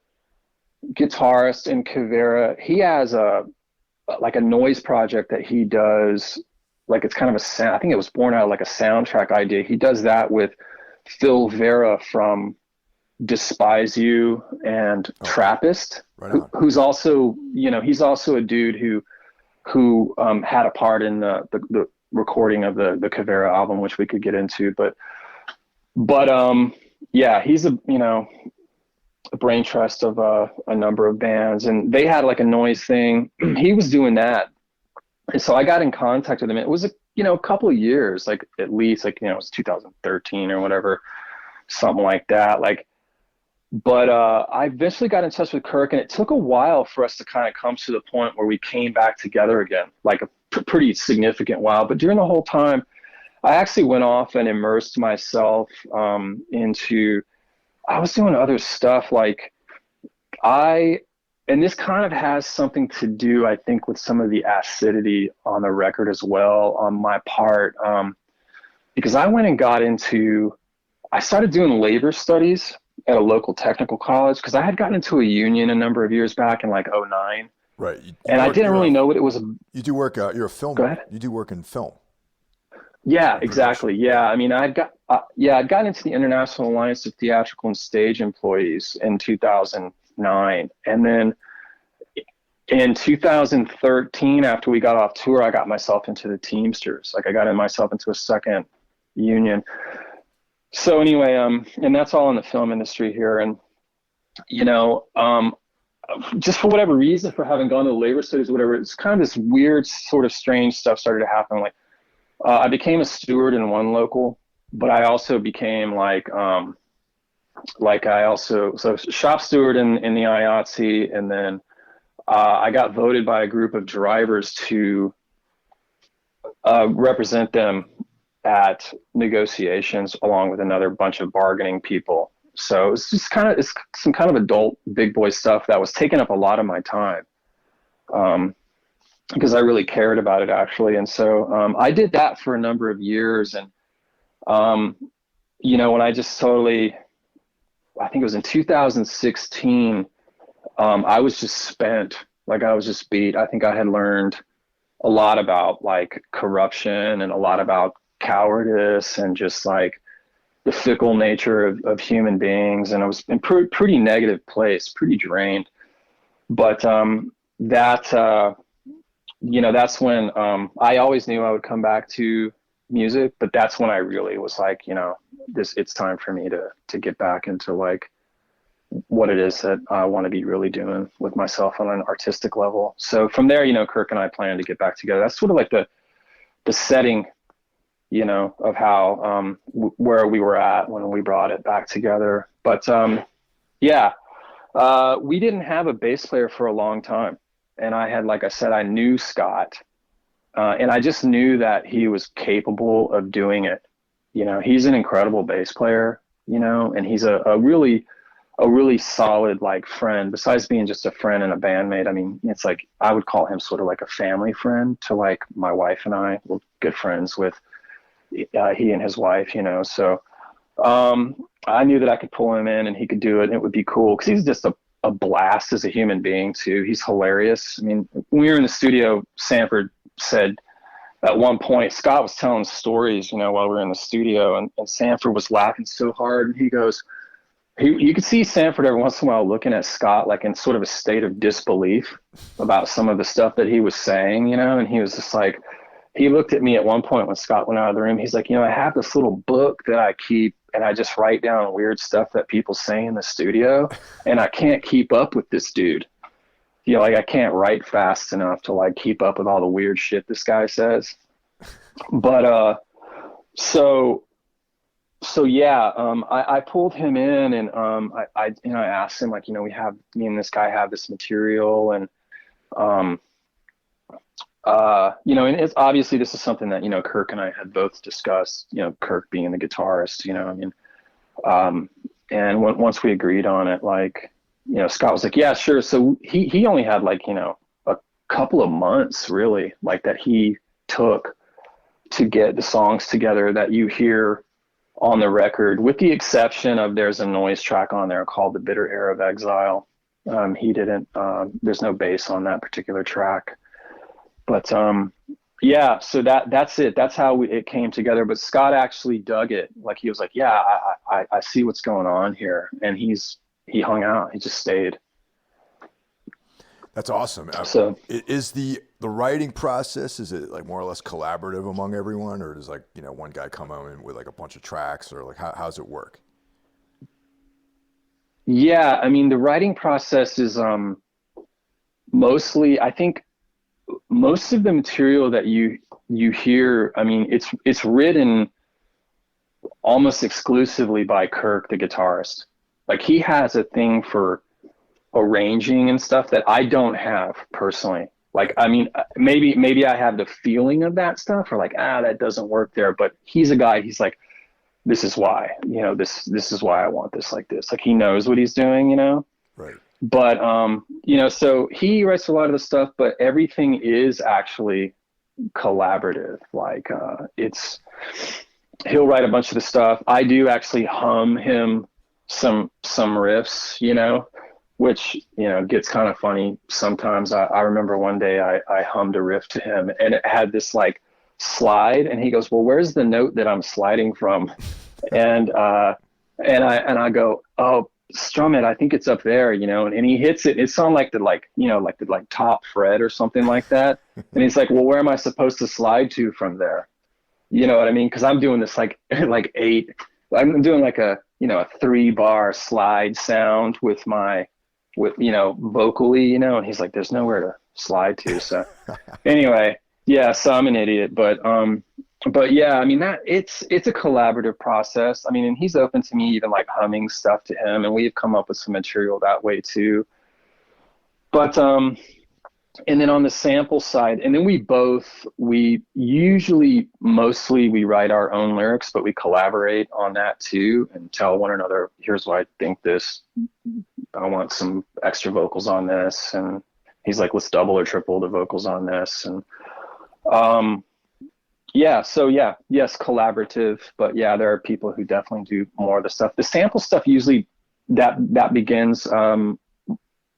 guitarist in Keverra, he has a noise project that he does. Like it's kind of a sound. I think it was born out of like a soundtrack idea. He does that with Phil Vera from Despise You and Trappist, who's also, he's also a dude who had a part in the recording of the Keverra album, which we could get into. But yeah, he's a brain trust of a number of bands, and they had like a noise thing. He was doing that, and so I got in contact with him. It was a couple of years, like at least it was 2013 or whatever, something like that. But I eventually got in touch with Kirk, and it took a while for us to kind of come to the point where we came back together again, like a pretty significant while. But during the whole time, I actually went off and immersed myself into. I was doing other stuff and this kind of has something to do, I think, with some of the acidity on the record as well on my part, because I went and I started doing labor studies at a local technical college because I had gotten into a union a number of years back in like 2009. Right. I didn't really know what it was. You do work, you're a film. Go ahead. You do work in film. Yeah, exactly. Yeah. I mean, I'd gotten into the International Alliance of Theatrical and Stage Employees in 2009. And then in 2013, after we got off tour, I got myself into the Teamsters. Like I got myself into a second union. So anyway, and that's all in the film industry here. And, just for whatever reason, for having gone to labor studies, whatever, it's kind of this weird sort of strange stuff started to happen. Like, I became a steward in one local, but I also became so shop steward in the IATSE, and then I got voted by a group of drivers to represent them at negotiations along with another bunch of bargaining people. So it's just it's some kind of adult big boy stuff that was taking up a lot of my time. Because I really cared about it actually. And so I did that for a number of years. And, when I just I think it was in 2016, I was just spent. Like I was just beat. I think I had learned a lot about like corruption and a lot about cowardice and just like the fickle nature of human beings. And I was in pretty negative place, pretty drained. But that, that's when I always knew I would come back to music, but that's when I really was like, it's time for me to get back into like what it is that I want to be really doing with myself on an artistic level. So from there, Kirk and I plan to get back together. That's sort of like the setting, of how, where we were at when we brought it back together. But we didn't have a bass player for a long time. And I had, like I said, I knew Scott, and I just knew that he was capable of doing it. He's an incredible bass player, and he's a really solid like friend, besides being just a friend and a bandmate. I mean, it's like, I would call him sort of like a family friend to like my wife and I. We're good friends with he and his wife, so I knew that I could pull him in and he could do it and it would be cool, because he's just a blast as a human being too. He's hilarious. I mean, when we were in the studio, Sanford said at one point, Scott was telling stories, while we were in the studio, and Sanford was laughing so hard, and he goes, you could see Sanford every once in a while looking at Scott like in sort of a state of disbelief about some of the stuff that he was saying, and he was just like, he looked at me at one point when Scott went out of the room. He's like, I have this little book that I keep, and I just write down weird stuff that people say in the studio, and I can't keep up with this dude. Like I can't write fast enough to like keep up with all the weird shit this guy says. But I pulled him in, and I asked him, like, me and this guy have this material, and and it's obviously, this is something that Kirk and I had both discussed. Kirk being the guitarist, and once we agreed on it, like, Scott was like, yeah, sure. So he only had like a couple of months really, like, that he took to get the songs together that you hear on the record, with the exception of there's a noise track on there called The Bitter Air of Exile. He didn't, there's no bass on that particular track, but so that's it. That's how it came together. But Scott actually dug it. Like, he was like, yeah, I see what's going on here. And he hung out, he just stayed. That's awesome. So is the writing process, is it like more or less collaborative among everyone, or does like, one guy come in with like a bunch of tracks, or like how's it work? Yeah, I mean, the writing process is mostly, I think most of the material that you hear, I mean, it's written almost exclusively by Kirk, the guitarist. Like, he has a thing for arranging and stuff that I don't have personally. Like, I mean, maybe I have the feeling of that stuff, or like, that doesn't work there. But he's a guy, he's like, this is why, this is why I want this like this. Like, he knows what he's doing, Right. But, so he writes a lot of the stuff, but everything is actually collaborative. Like, he'll write a bunch of the stuff. I do actually hum him some riffs, which, gets kind of funny sometimes. I remember one day I hummed a riff to him, and it had this like slide, and he goes, well, where's the note that I'm sliding from? And I go, oh, strum it. I think it's up there, and he hits it. It sounded like the top fret or something like that. And he's like, well, where am I supposed to slide to from there? You know what I mean? Cause I'm doing this like I'm doing like a 3-bar slide sound with vocally, and he's like, there's nowhere to slide to. So anyway, yeah, so I'm an idiot, but yeah, I mean, that it's a collaborative process. I mean, and he's open to me even like humming stuff to him, and we've come up with some material that way too. But and then on the sample side, and then we usually mostly we write our own lyrics, but we collaborate on that too and tell one another, here's why I think this, I want some extra vocals on this. And he's like, let's double or triple the vocals on this. And yes, collaborative, but yeah, there are people who definitely do more of the stuff. The sample stuff usually that begins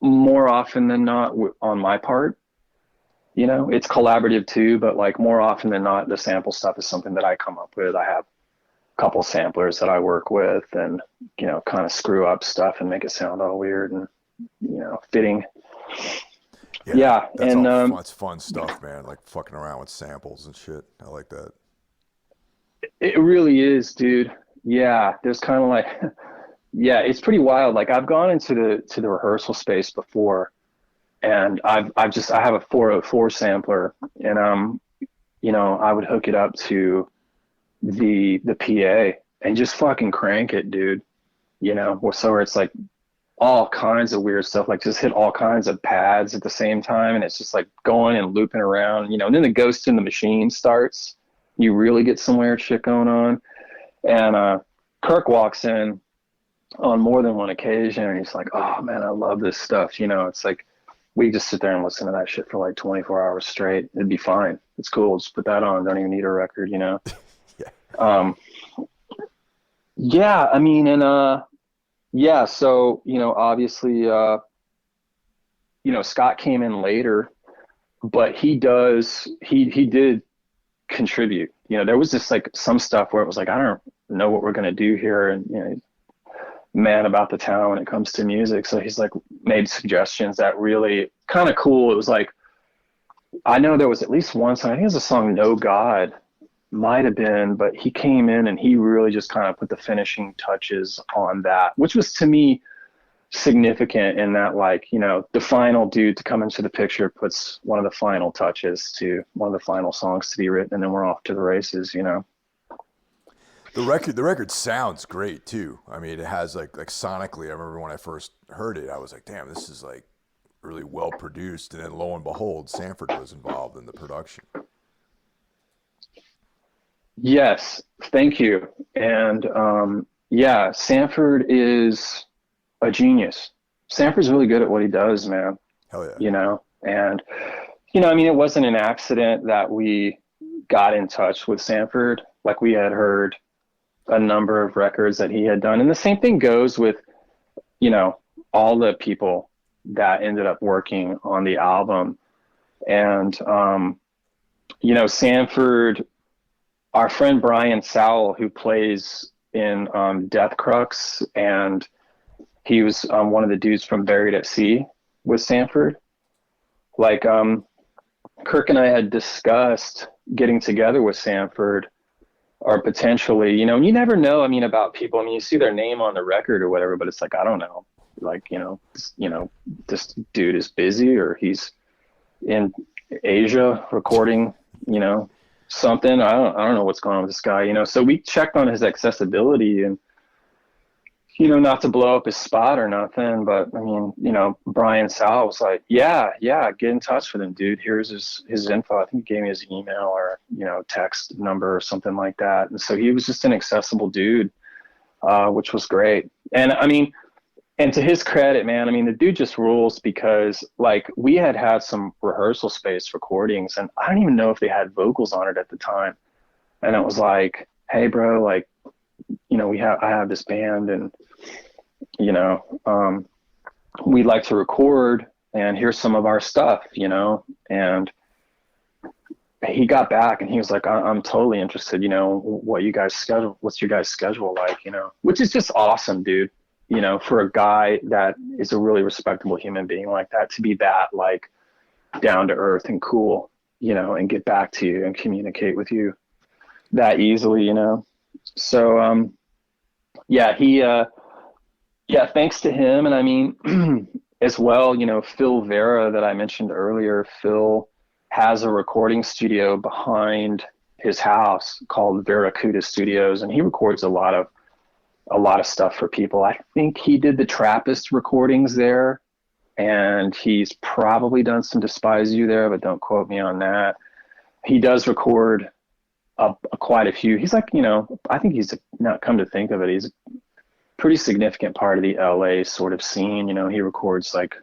more often than not on my part. You know, it's collaborative too, but like more often than not, the sample stuff is something that I come up with. I have a couple samplers that I work with, and you know, kind of screw up stuff and make it sound all weird and you know, fitting. Yeah, Yeah, that's and all fun. It's fun stuff, man. Like fucking around with samples and shit. I like that. it really is, dude. Yeah, there's kind of like, yeah, it's pretty wild. Like I've gone into the rehearsal space before, and I have a 404 sampler, and you know, I would hook it up to the PA and just fucking crank it, dude. You know, so it's like all kinds of weird stuff, like just hit all kinds of pads at the same time, and it's just like going and looping around, you know. And then the Ghost in the Machine starts. You really get some weird shit going on. And Kirk walks in on more than one occasion, and he's like, "Oh man, I love this stuff." You know, it's like we just sit there and listen to that shit for like 24 hours straight. It'd be fine. It's cool. Just put that on. Don't even need a record, you know. Yeah. Yeah, I mean, and yeah, so you know, obviously, you know, Scott came in later, but he did contribute. You know, there was just like some stuff where it was like, I don't know what we're gonna do here, and you know, man about the town when it comes to music. So he's like made suggestions that really kind of cool. It was like, I know there was at least one song, I think it was a song No God, might have been, but he came in and he really just kind of put the finishing touches on that, which was to me significant in that, like, you know, the final dude to come into the picture puts one of the final touches to one of the final songs to be written, and then we're off to the races, you know. The record sounds great too. I mean, it has like sonically. I remember when I first heard it, I was like, "Damn, this is like really well produced." And then lo and behold, Sanford was involved in the production. Yes, thank you. And yeah, Sanford is a genius. Sanford's really good at what he does, man. Hell yeah. You know, and you know, I mean, it wasn't an accident that we got in touch with Sanford. Like we had heard a number of records that he had done, and the same thing goes with, you know, all the people that ended up working on the album. And you know, Sanford, our friend Brian Sowell, who plays in Death Crux, and he was one of the dudes from Buried at Sea with Sanford. Like Kirk and I had discussed getting together with Sanford, or potentially, you know, and you never know. I mean, about people. I mean, you see their name on the record or whatever, but it's like, I don't know. Like, you know, this dude is busy, or he's in Asia recording, you know, something. I don't know what's going on with this guy, you know. So we checked on his accessibility, and you know, not to blow up his spot or nothing, but I mean, you know, Brian Sal was like, yeah, get in touch with him, dude. Here's his info. I think he gave me his email or, you know, text number or something like that. And so he was just an accessible dude, which was great. And I mean, and to his credit, man, I mean, the dude just rules, because like we had some rehearsal space recordings, and I don't even know if they had vocals on it at the time. And it was like, hey bro, like, you know, I have this band, and, you know, we'd like to record, and here's some of our stuff, you know. And he got back and he was like, I'm totally interested, you know, what's your guys' schedule like, you know, which is just awesome, dude. You know, for a guy that is a really respectable human being like that, to be that like down to earth and cool, you know, and get back to you and communicate with you that easily, you know. So yeah, yeah, thanks to him. And I mean, as well, you know, Phil Vera that I mentioned earlier, Phil has a recording studio behind his house called Veracruz Studios, and he records a lot of stuff for people. I think he did the Trappist recordings there, and he's probably done some Despise You there, but don't quote me on that. He does record quite a few. He's like, you know, I think he's, not come to think of it, he's a pretty significant part of the LA sort of scene. You know, he records like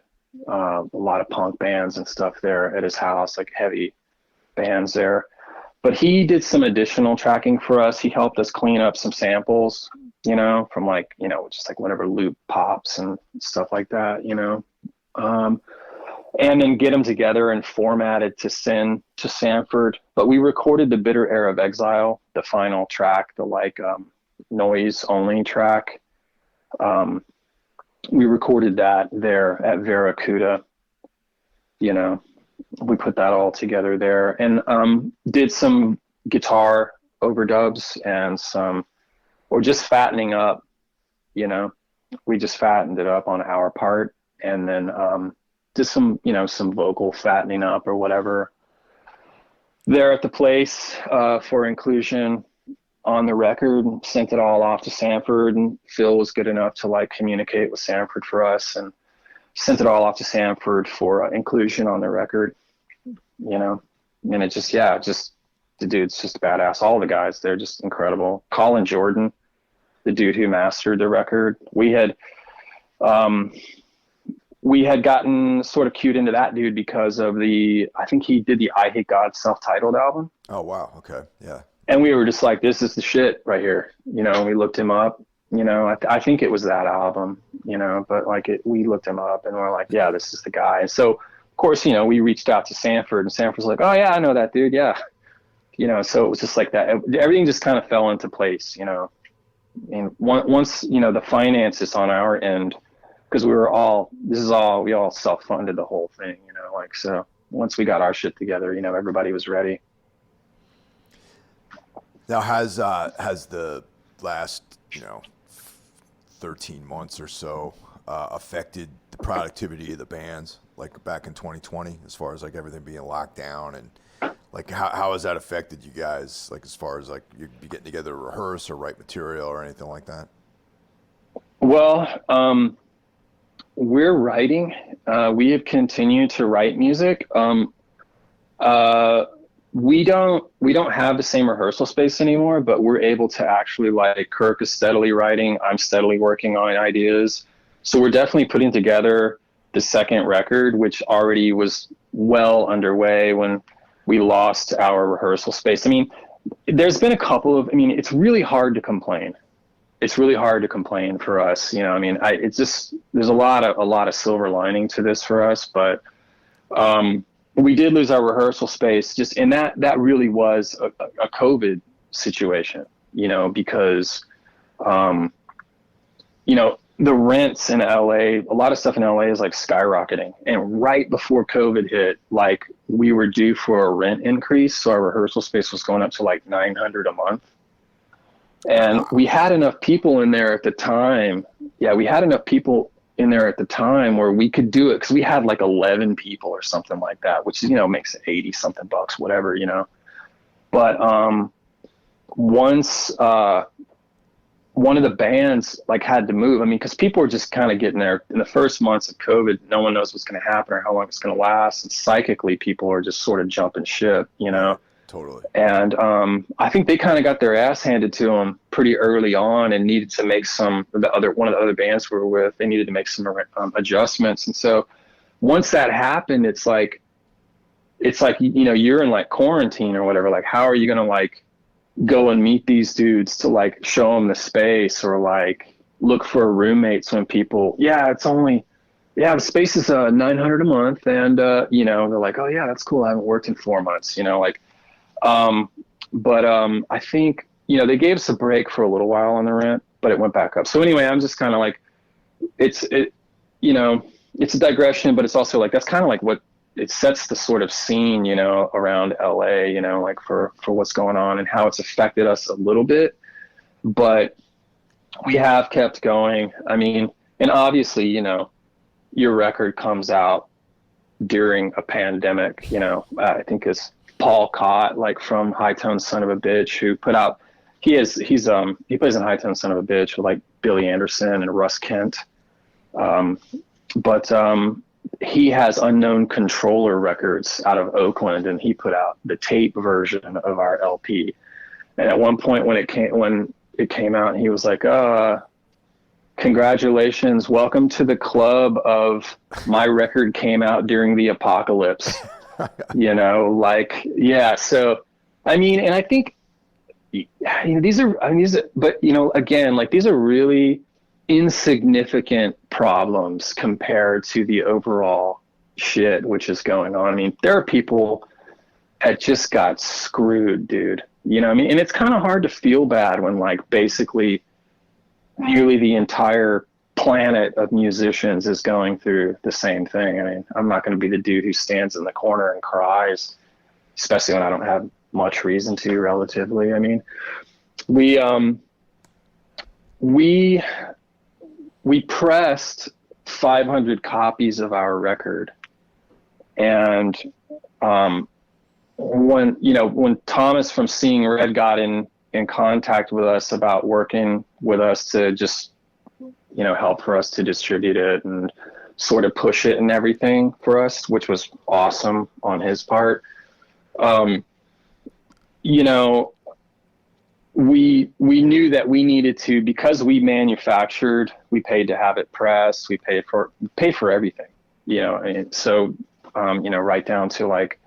a lot of punk bands and stuff there at his house, like heavy bands there. But he did some additional tracking for us. He helped us clean up some samples, you know, from like, you know, just like whatever loop pops and stuff like that, you know. and then get them together and formatted to send to Sanford. But we recorded the Bitter Air of Exile, the final track, the noise only track. We recorded that there at Veracruz. We put that all together there, and did some guitar overdubs and or just fattening up. We just fattened it up on our part, and then did some vocal fattening up or whatever there at the place for inclusion on the record. Sent it all off to Sanford, and Phil was good enough to communicate with Sanford for us, and sent it all off to Sanford for inclusion on the record. And it just the dude's just badass. All the guys, they're just incredible. Colin Jordan, the dude who mastered the record, we had gotten sort of cued into that dude because of I think he did the I Hate God self-titled album. Oh, wow. Okay. Yeah. And we were just like, this is the shit right here. We looked him up, I think it was that album, but we looked him up and we're like, yeah, this is the guy. And so of course, we reached out to Sanford, and Sanford's like, oh yeah, I know that dude. Yeah. So it was just like that. Everything just kind of fell into place, and once, the finances on our end, because we all self-funded the whole thing, so once we got our shit together, everybody was ready. Now, has the last 13 months or so affected the productivity of the bands, back in 2020, as far as everything being locked down, and how has that affected you guys, as far as you be getting together to rehearse or write material or anything like that? Well, we're writing. We have continued to write music. We don't have the same rehearsal space anymore, but we're able to actually, Kirk is steadily writing, I'm steadily working on ideas. So we're definitely putting together the second record, which already was well underway when we lost our rehearsal space. I mean, there's been a couple of, it's really hard to complain. It's really hard to complain for us. It's just, there's a lot of silver lining to this for us, but, we did lose our rehearsal space, and that really was a COVID situation, because, the rents in LA, a lot of stuff in LA is skyrocketing. And right before COVID hit, we were due for a rent increase. So our rehearsal space was going up to $900 a month. And we had enough people in there at the time. Yeah, we had enough people in there at the time where we could do it, because we had 11 people or something like that, which makes it 80 something bucks, whatever, but once one of the bands had to move, because people were just kind of getting there in the first months of COVID. No one knows what's going to happen or how long it's going to last, and psychically people are just sort of jumping ship, Totally. And I think they kind of got their ass handed to them pretty early on, and needed to make one of the other bands we were with, they needed to make some adjustments. And so once that happened, it's like you're in quarantine or whatever. How are you going to go and meet these dudes to show them the space, or look for roommates when people, the space is $900 a month, and they're like, oh yeah, that's cool, I haven't worked in 4 months, but I think they gave us a break for a little while on the rent, but it went back up. So anyway, I'm just kind of it's a digression, but it's also that's kind of what it sets the sort of scene, around LA, for what's going on and how it's affected us a little bit, but we have kept going. And obviously, your record comes out during a pandemic, I think it's Paul Cott, from High Tone Son of a Bitch, who put out, he plays in High Tone Son of a Bitch with Billy Anderson and Russ Kent. But he has Unknown Controller Records out of Oakland, and he put out the tape version of our LP. And at one point when it came out, he was like, congratulations, welcome to the club of my record came out during the apocalypse. Yeah. So, and I think, these are, but again, these are really insignificant problems compared to the overall shit which is going on. I mean, there are people that just got screwed, dude. You know what I mean? And it's kind of hard to feel bad when like basically nearly the entire planet of musicians is going through the same thing. I mean, I'm not going to be the dude who stands in the corner and cries, especially when I don't have much reason to, relatively. I mean, we we pressed 500 copies of our record, and when Thomas from Seeing Red got in contact with us about working with us to just help for us to distribute it and sort of push it and everything for us, which was awesome on his part. We knew that we needed to, because we manufactured, we paid to have it pressed, we paid for everything, and so right down to like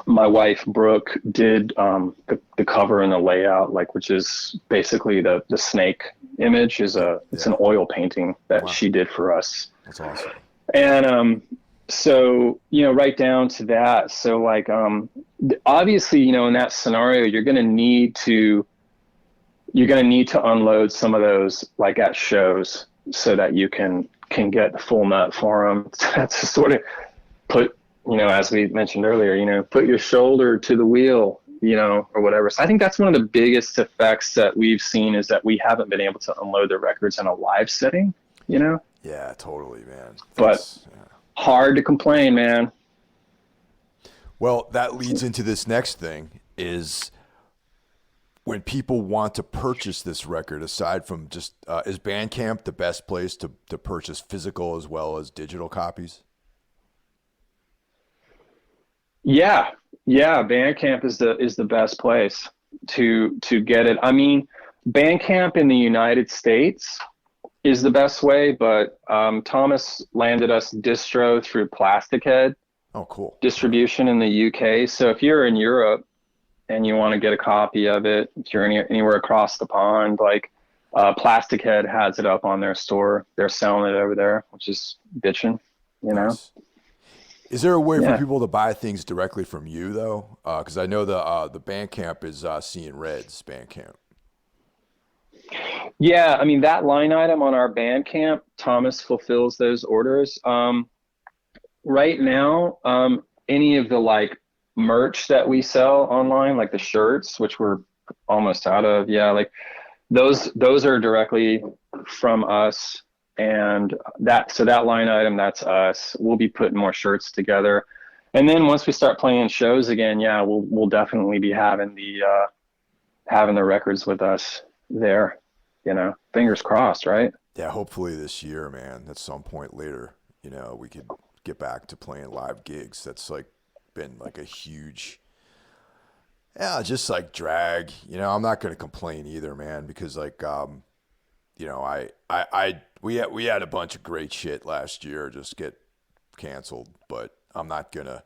my wife Brooke did the cover and the layout, like, which is basically the snake image it's an oil painting that she did for us. That's awesome. And so right down to that. So like obviously in that scenario you're going to need to unload some of those like at shows so that you can get the full nut for them. That's to sort of put, as we mentioned earlier, put your shoulder to the wheel, or whatever. So I think that's one of the biggest effects that we've seen, is that we haven't been able to unload the records in a live setting, Yeah, totally, man. But hard to complain, man. Well, that leads into this next thing, is when people want to purchase this record, aside from just, is Bandcamp the best place to purchase physical as well as digital copies? Yeah. Bandcamp is the best place to get it. I mean, Bandcamp in the United States is the best way, but Thomas landed us distro through Plastic Head. Oh, cool. Distribution in the UK. So if you're in Europe and you want to get a copy of it, if you're anywhere across the pond, like Plastic Head has it up on their store. They're selling it over there, which is bitching, Nice. Is there a way for people to buy things directly from you though? Because I know the Bandcamp is Seeing Red's Bandcamp. Yeah, I mean, that line item on our Bandcamp, Thomas fulfills those orders. Right now, any of the like merch that we sell online, like the shirts, which we're almost out of, like those are directly from us. And that line item, that's us. We'll be putting more shirts together. And then once we start playing shows again, we'll definitely be having the records with us there, fingers crossed, right? Yeah, hopefully this year, man, at some point later, we could get back to playing live gigs. That's like been like a huge, just like drag, I'm not going to complain either, man, because like, we had a bunch of great shit last year just get canceled, but I'm not gonna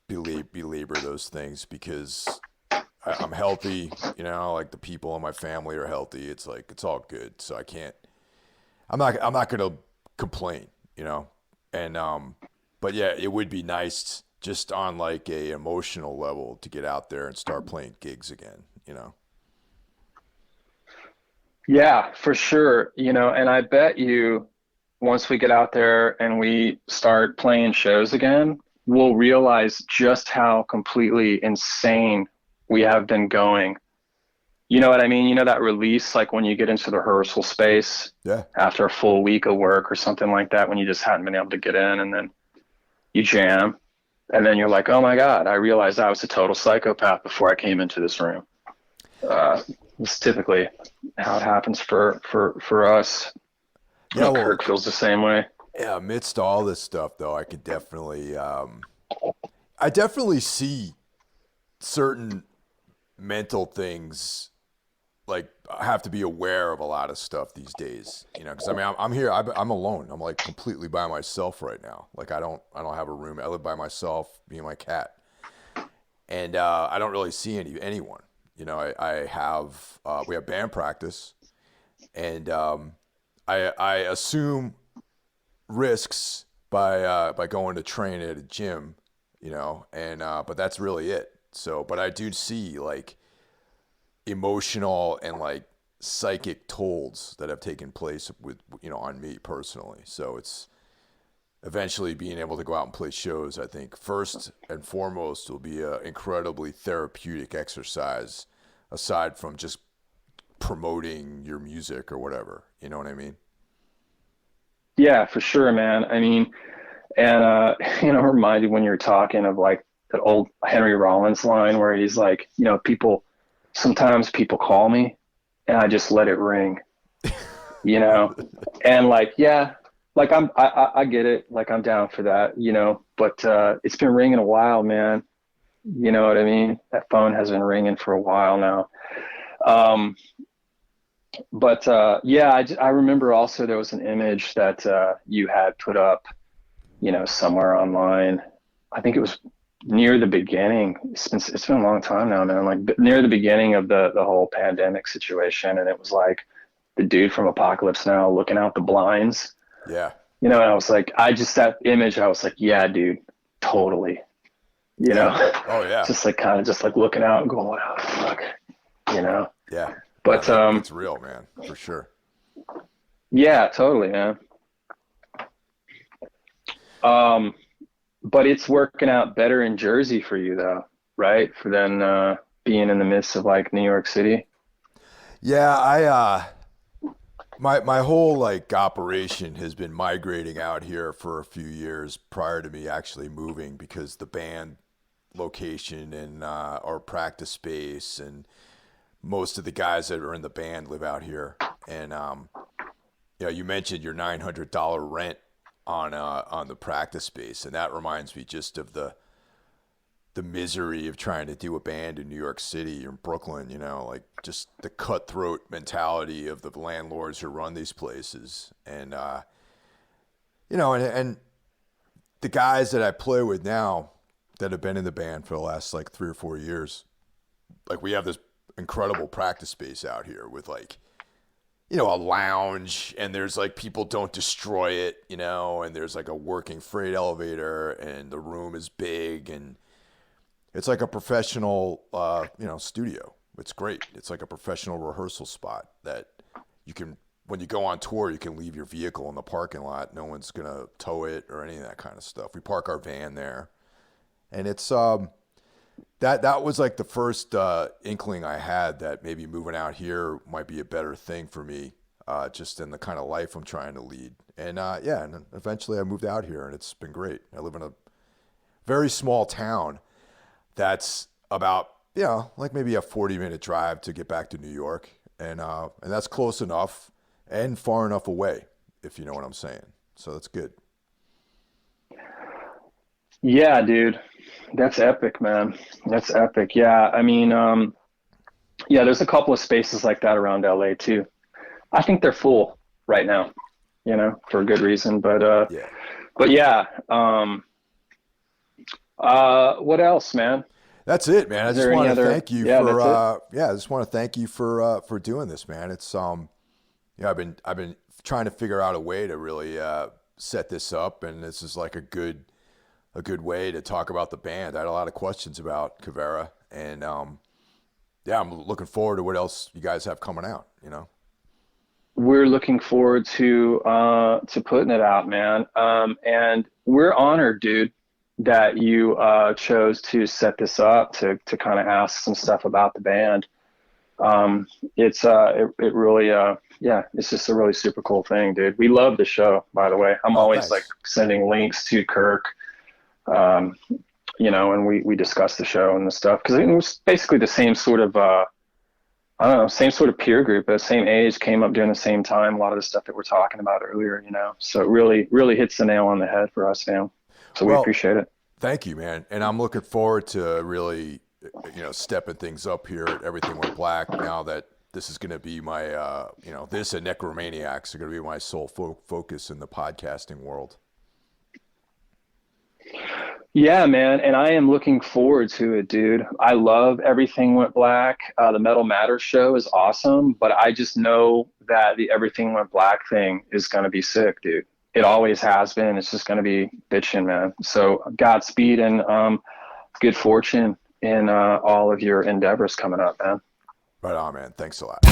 belabor those things because I'm healthy, like the people in my family are healthy. It's like, it's all good. So I'm not gonna complain, and, but yeah, it would be nice just on like a emotional level to get out there and start playing gigs again, Yeah, for sure. And I bet you once we get out there and we start playing shows again, we'll realize just how completely insane we have been going. You know what I mean? That release, like when you get into the rehearsal space after a full week of work or something like that, when you just hadn't been able to get in, and then you jam, and then you're like, oh my God, I realized I was a total psychopath before I came into this room. It's typically how it happens for us. Yeah, Kirk feels the same way. Yeah, amidst all this stuff, though, I could definitely, I definitely see certain mental things. Like, I have to be aware of a lot of stuff these days, because I mean, I'm here, I'm alone. I'm like completely by myself right now. Like, I don't have a room. I live by myself, me and my cat, and I don't really see anyone. I have we have band practice, and I assume risks by going to train at a gym, and but that's really it. So, but I do see like emotional and like psychic tolls that have taken place with on me personally. So it's eventually being able to go out and play shows. I think first and foremost will be an incredibly therapeutic exercise, aside from just promoting your music or whatever. You know what I mean? Yeah, for sure, man. I mean, and reminded when you're talking of like that old Henry Rollins line where he's like, sometimes people call me and I just let it ring, you know, and like, yeah, like I get it. Like I'm down for that, but it's been ringing a while, man. You know what I mean? That phone has been ringing for a while now. Um, but yeah, I remember also there was an image that you had put up, somewhere online. I think it was near the beginning. It's been a long time now, man. Like near the beginning of the whole pandemic situation, and it was like the dude from Apocalypse Now looking out the blinds. Yeah. And I was like, that image, I was like, yeah, dude, totally. Oh yeah. Just like kind of just like looking out and going, oh fuck, Yeah. But That's real, man, for sure. yeah, totally, man. But it's working out better in Jersey for you though, right? For then being in the midst of like New York City. Yeah, my whole like operation has been migrating out here for a few years prior to me actually moving, because the band location and our practice space and most of the guys that are in the band live out here. And you mentioned your $900 rent on the practice space, and that reminds me just of the misery of trying to do a band in New York City or in Brooklyn, like just the cutthroat mentality of the landlords who run these places. And, and the guys that I play with now that have been in the band for the last like 3 or 4 years, like we have this incredible practice space out here with like, a lounge, and there's like people don't destroy it, and there's like a working freight elevator, and the room is big, and it's like a professional, studio. It's great. It's like a professional rehearsal spot that you can, when you go on tour, you can leave your vehicle in the parking lot. No one's going to tow it or any of that kind of stuff. We park our van there. And it's, that was like the first inkling I had that maybe moving out here might be a better thing for me, just in the kind of life I'm trying to lead. And and eventually I moved out here, and it's been great. I live in a very small town that's about, like maybe a 40-minute drive to get back to New York. And that's close enough and far enough away, if you know what I'm saying. So that's good. Yeah, dude, that's epic, man. That's epic. Yeah. I mean, yeah, there's a couple of spaces like that around LA too. I think they're full right now, for a good reason. Yeah. But yeah. What else, man? That's it, man. I Is just there any want to other? thank you Yeah, for that's it. I just want to thank you for doing this, man. It's I've been trying to figure out a way to really set this up, and this is like a good way to talk about the band. I had a lot of questions about Keverra, and yeah, I'm looking forward to what else you guys have coming out, We're looking forward to putting it out, man. And we're honored, dude, that you chose to set this up to kind of ask some stuff about the band. It really yeah, it's just a really super cool thing, dude. We love the show, by the way. I'm Oh, always like thanks. sending links to Kirk, um, and we discuss the show and the stuff because it was basically the same sort of I don't know, same sort of peer group, the same age, came up during the same time. A lot of the stuff that we're talking about earlier, So it really hits the nail on the head for us, man. So we Well, appreciate it. thank you, man. And I'm looking forward to really, stepping things up here at Everything Went Black now that this is going to be my, this and Necromaniacs are going to be my sole focus in the podcasting world. Yeah, man, and I am looking forward to it, dude. I love Everything Went Black. The Metal Matter show is awesome, but I just know that the Everything Went Black thing is going to be sick, dude. It always has been. It's just going to be bitching, man. So Godspeed and good fortune in all of your endeavors coming up, man. Right on, man. Thanks a lot.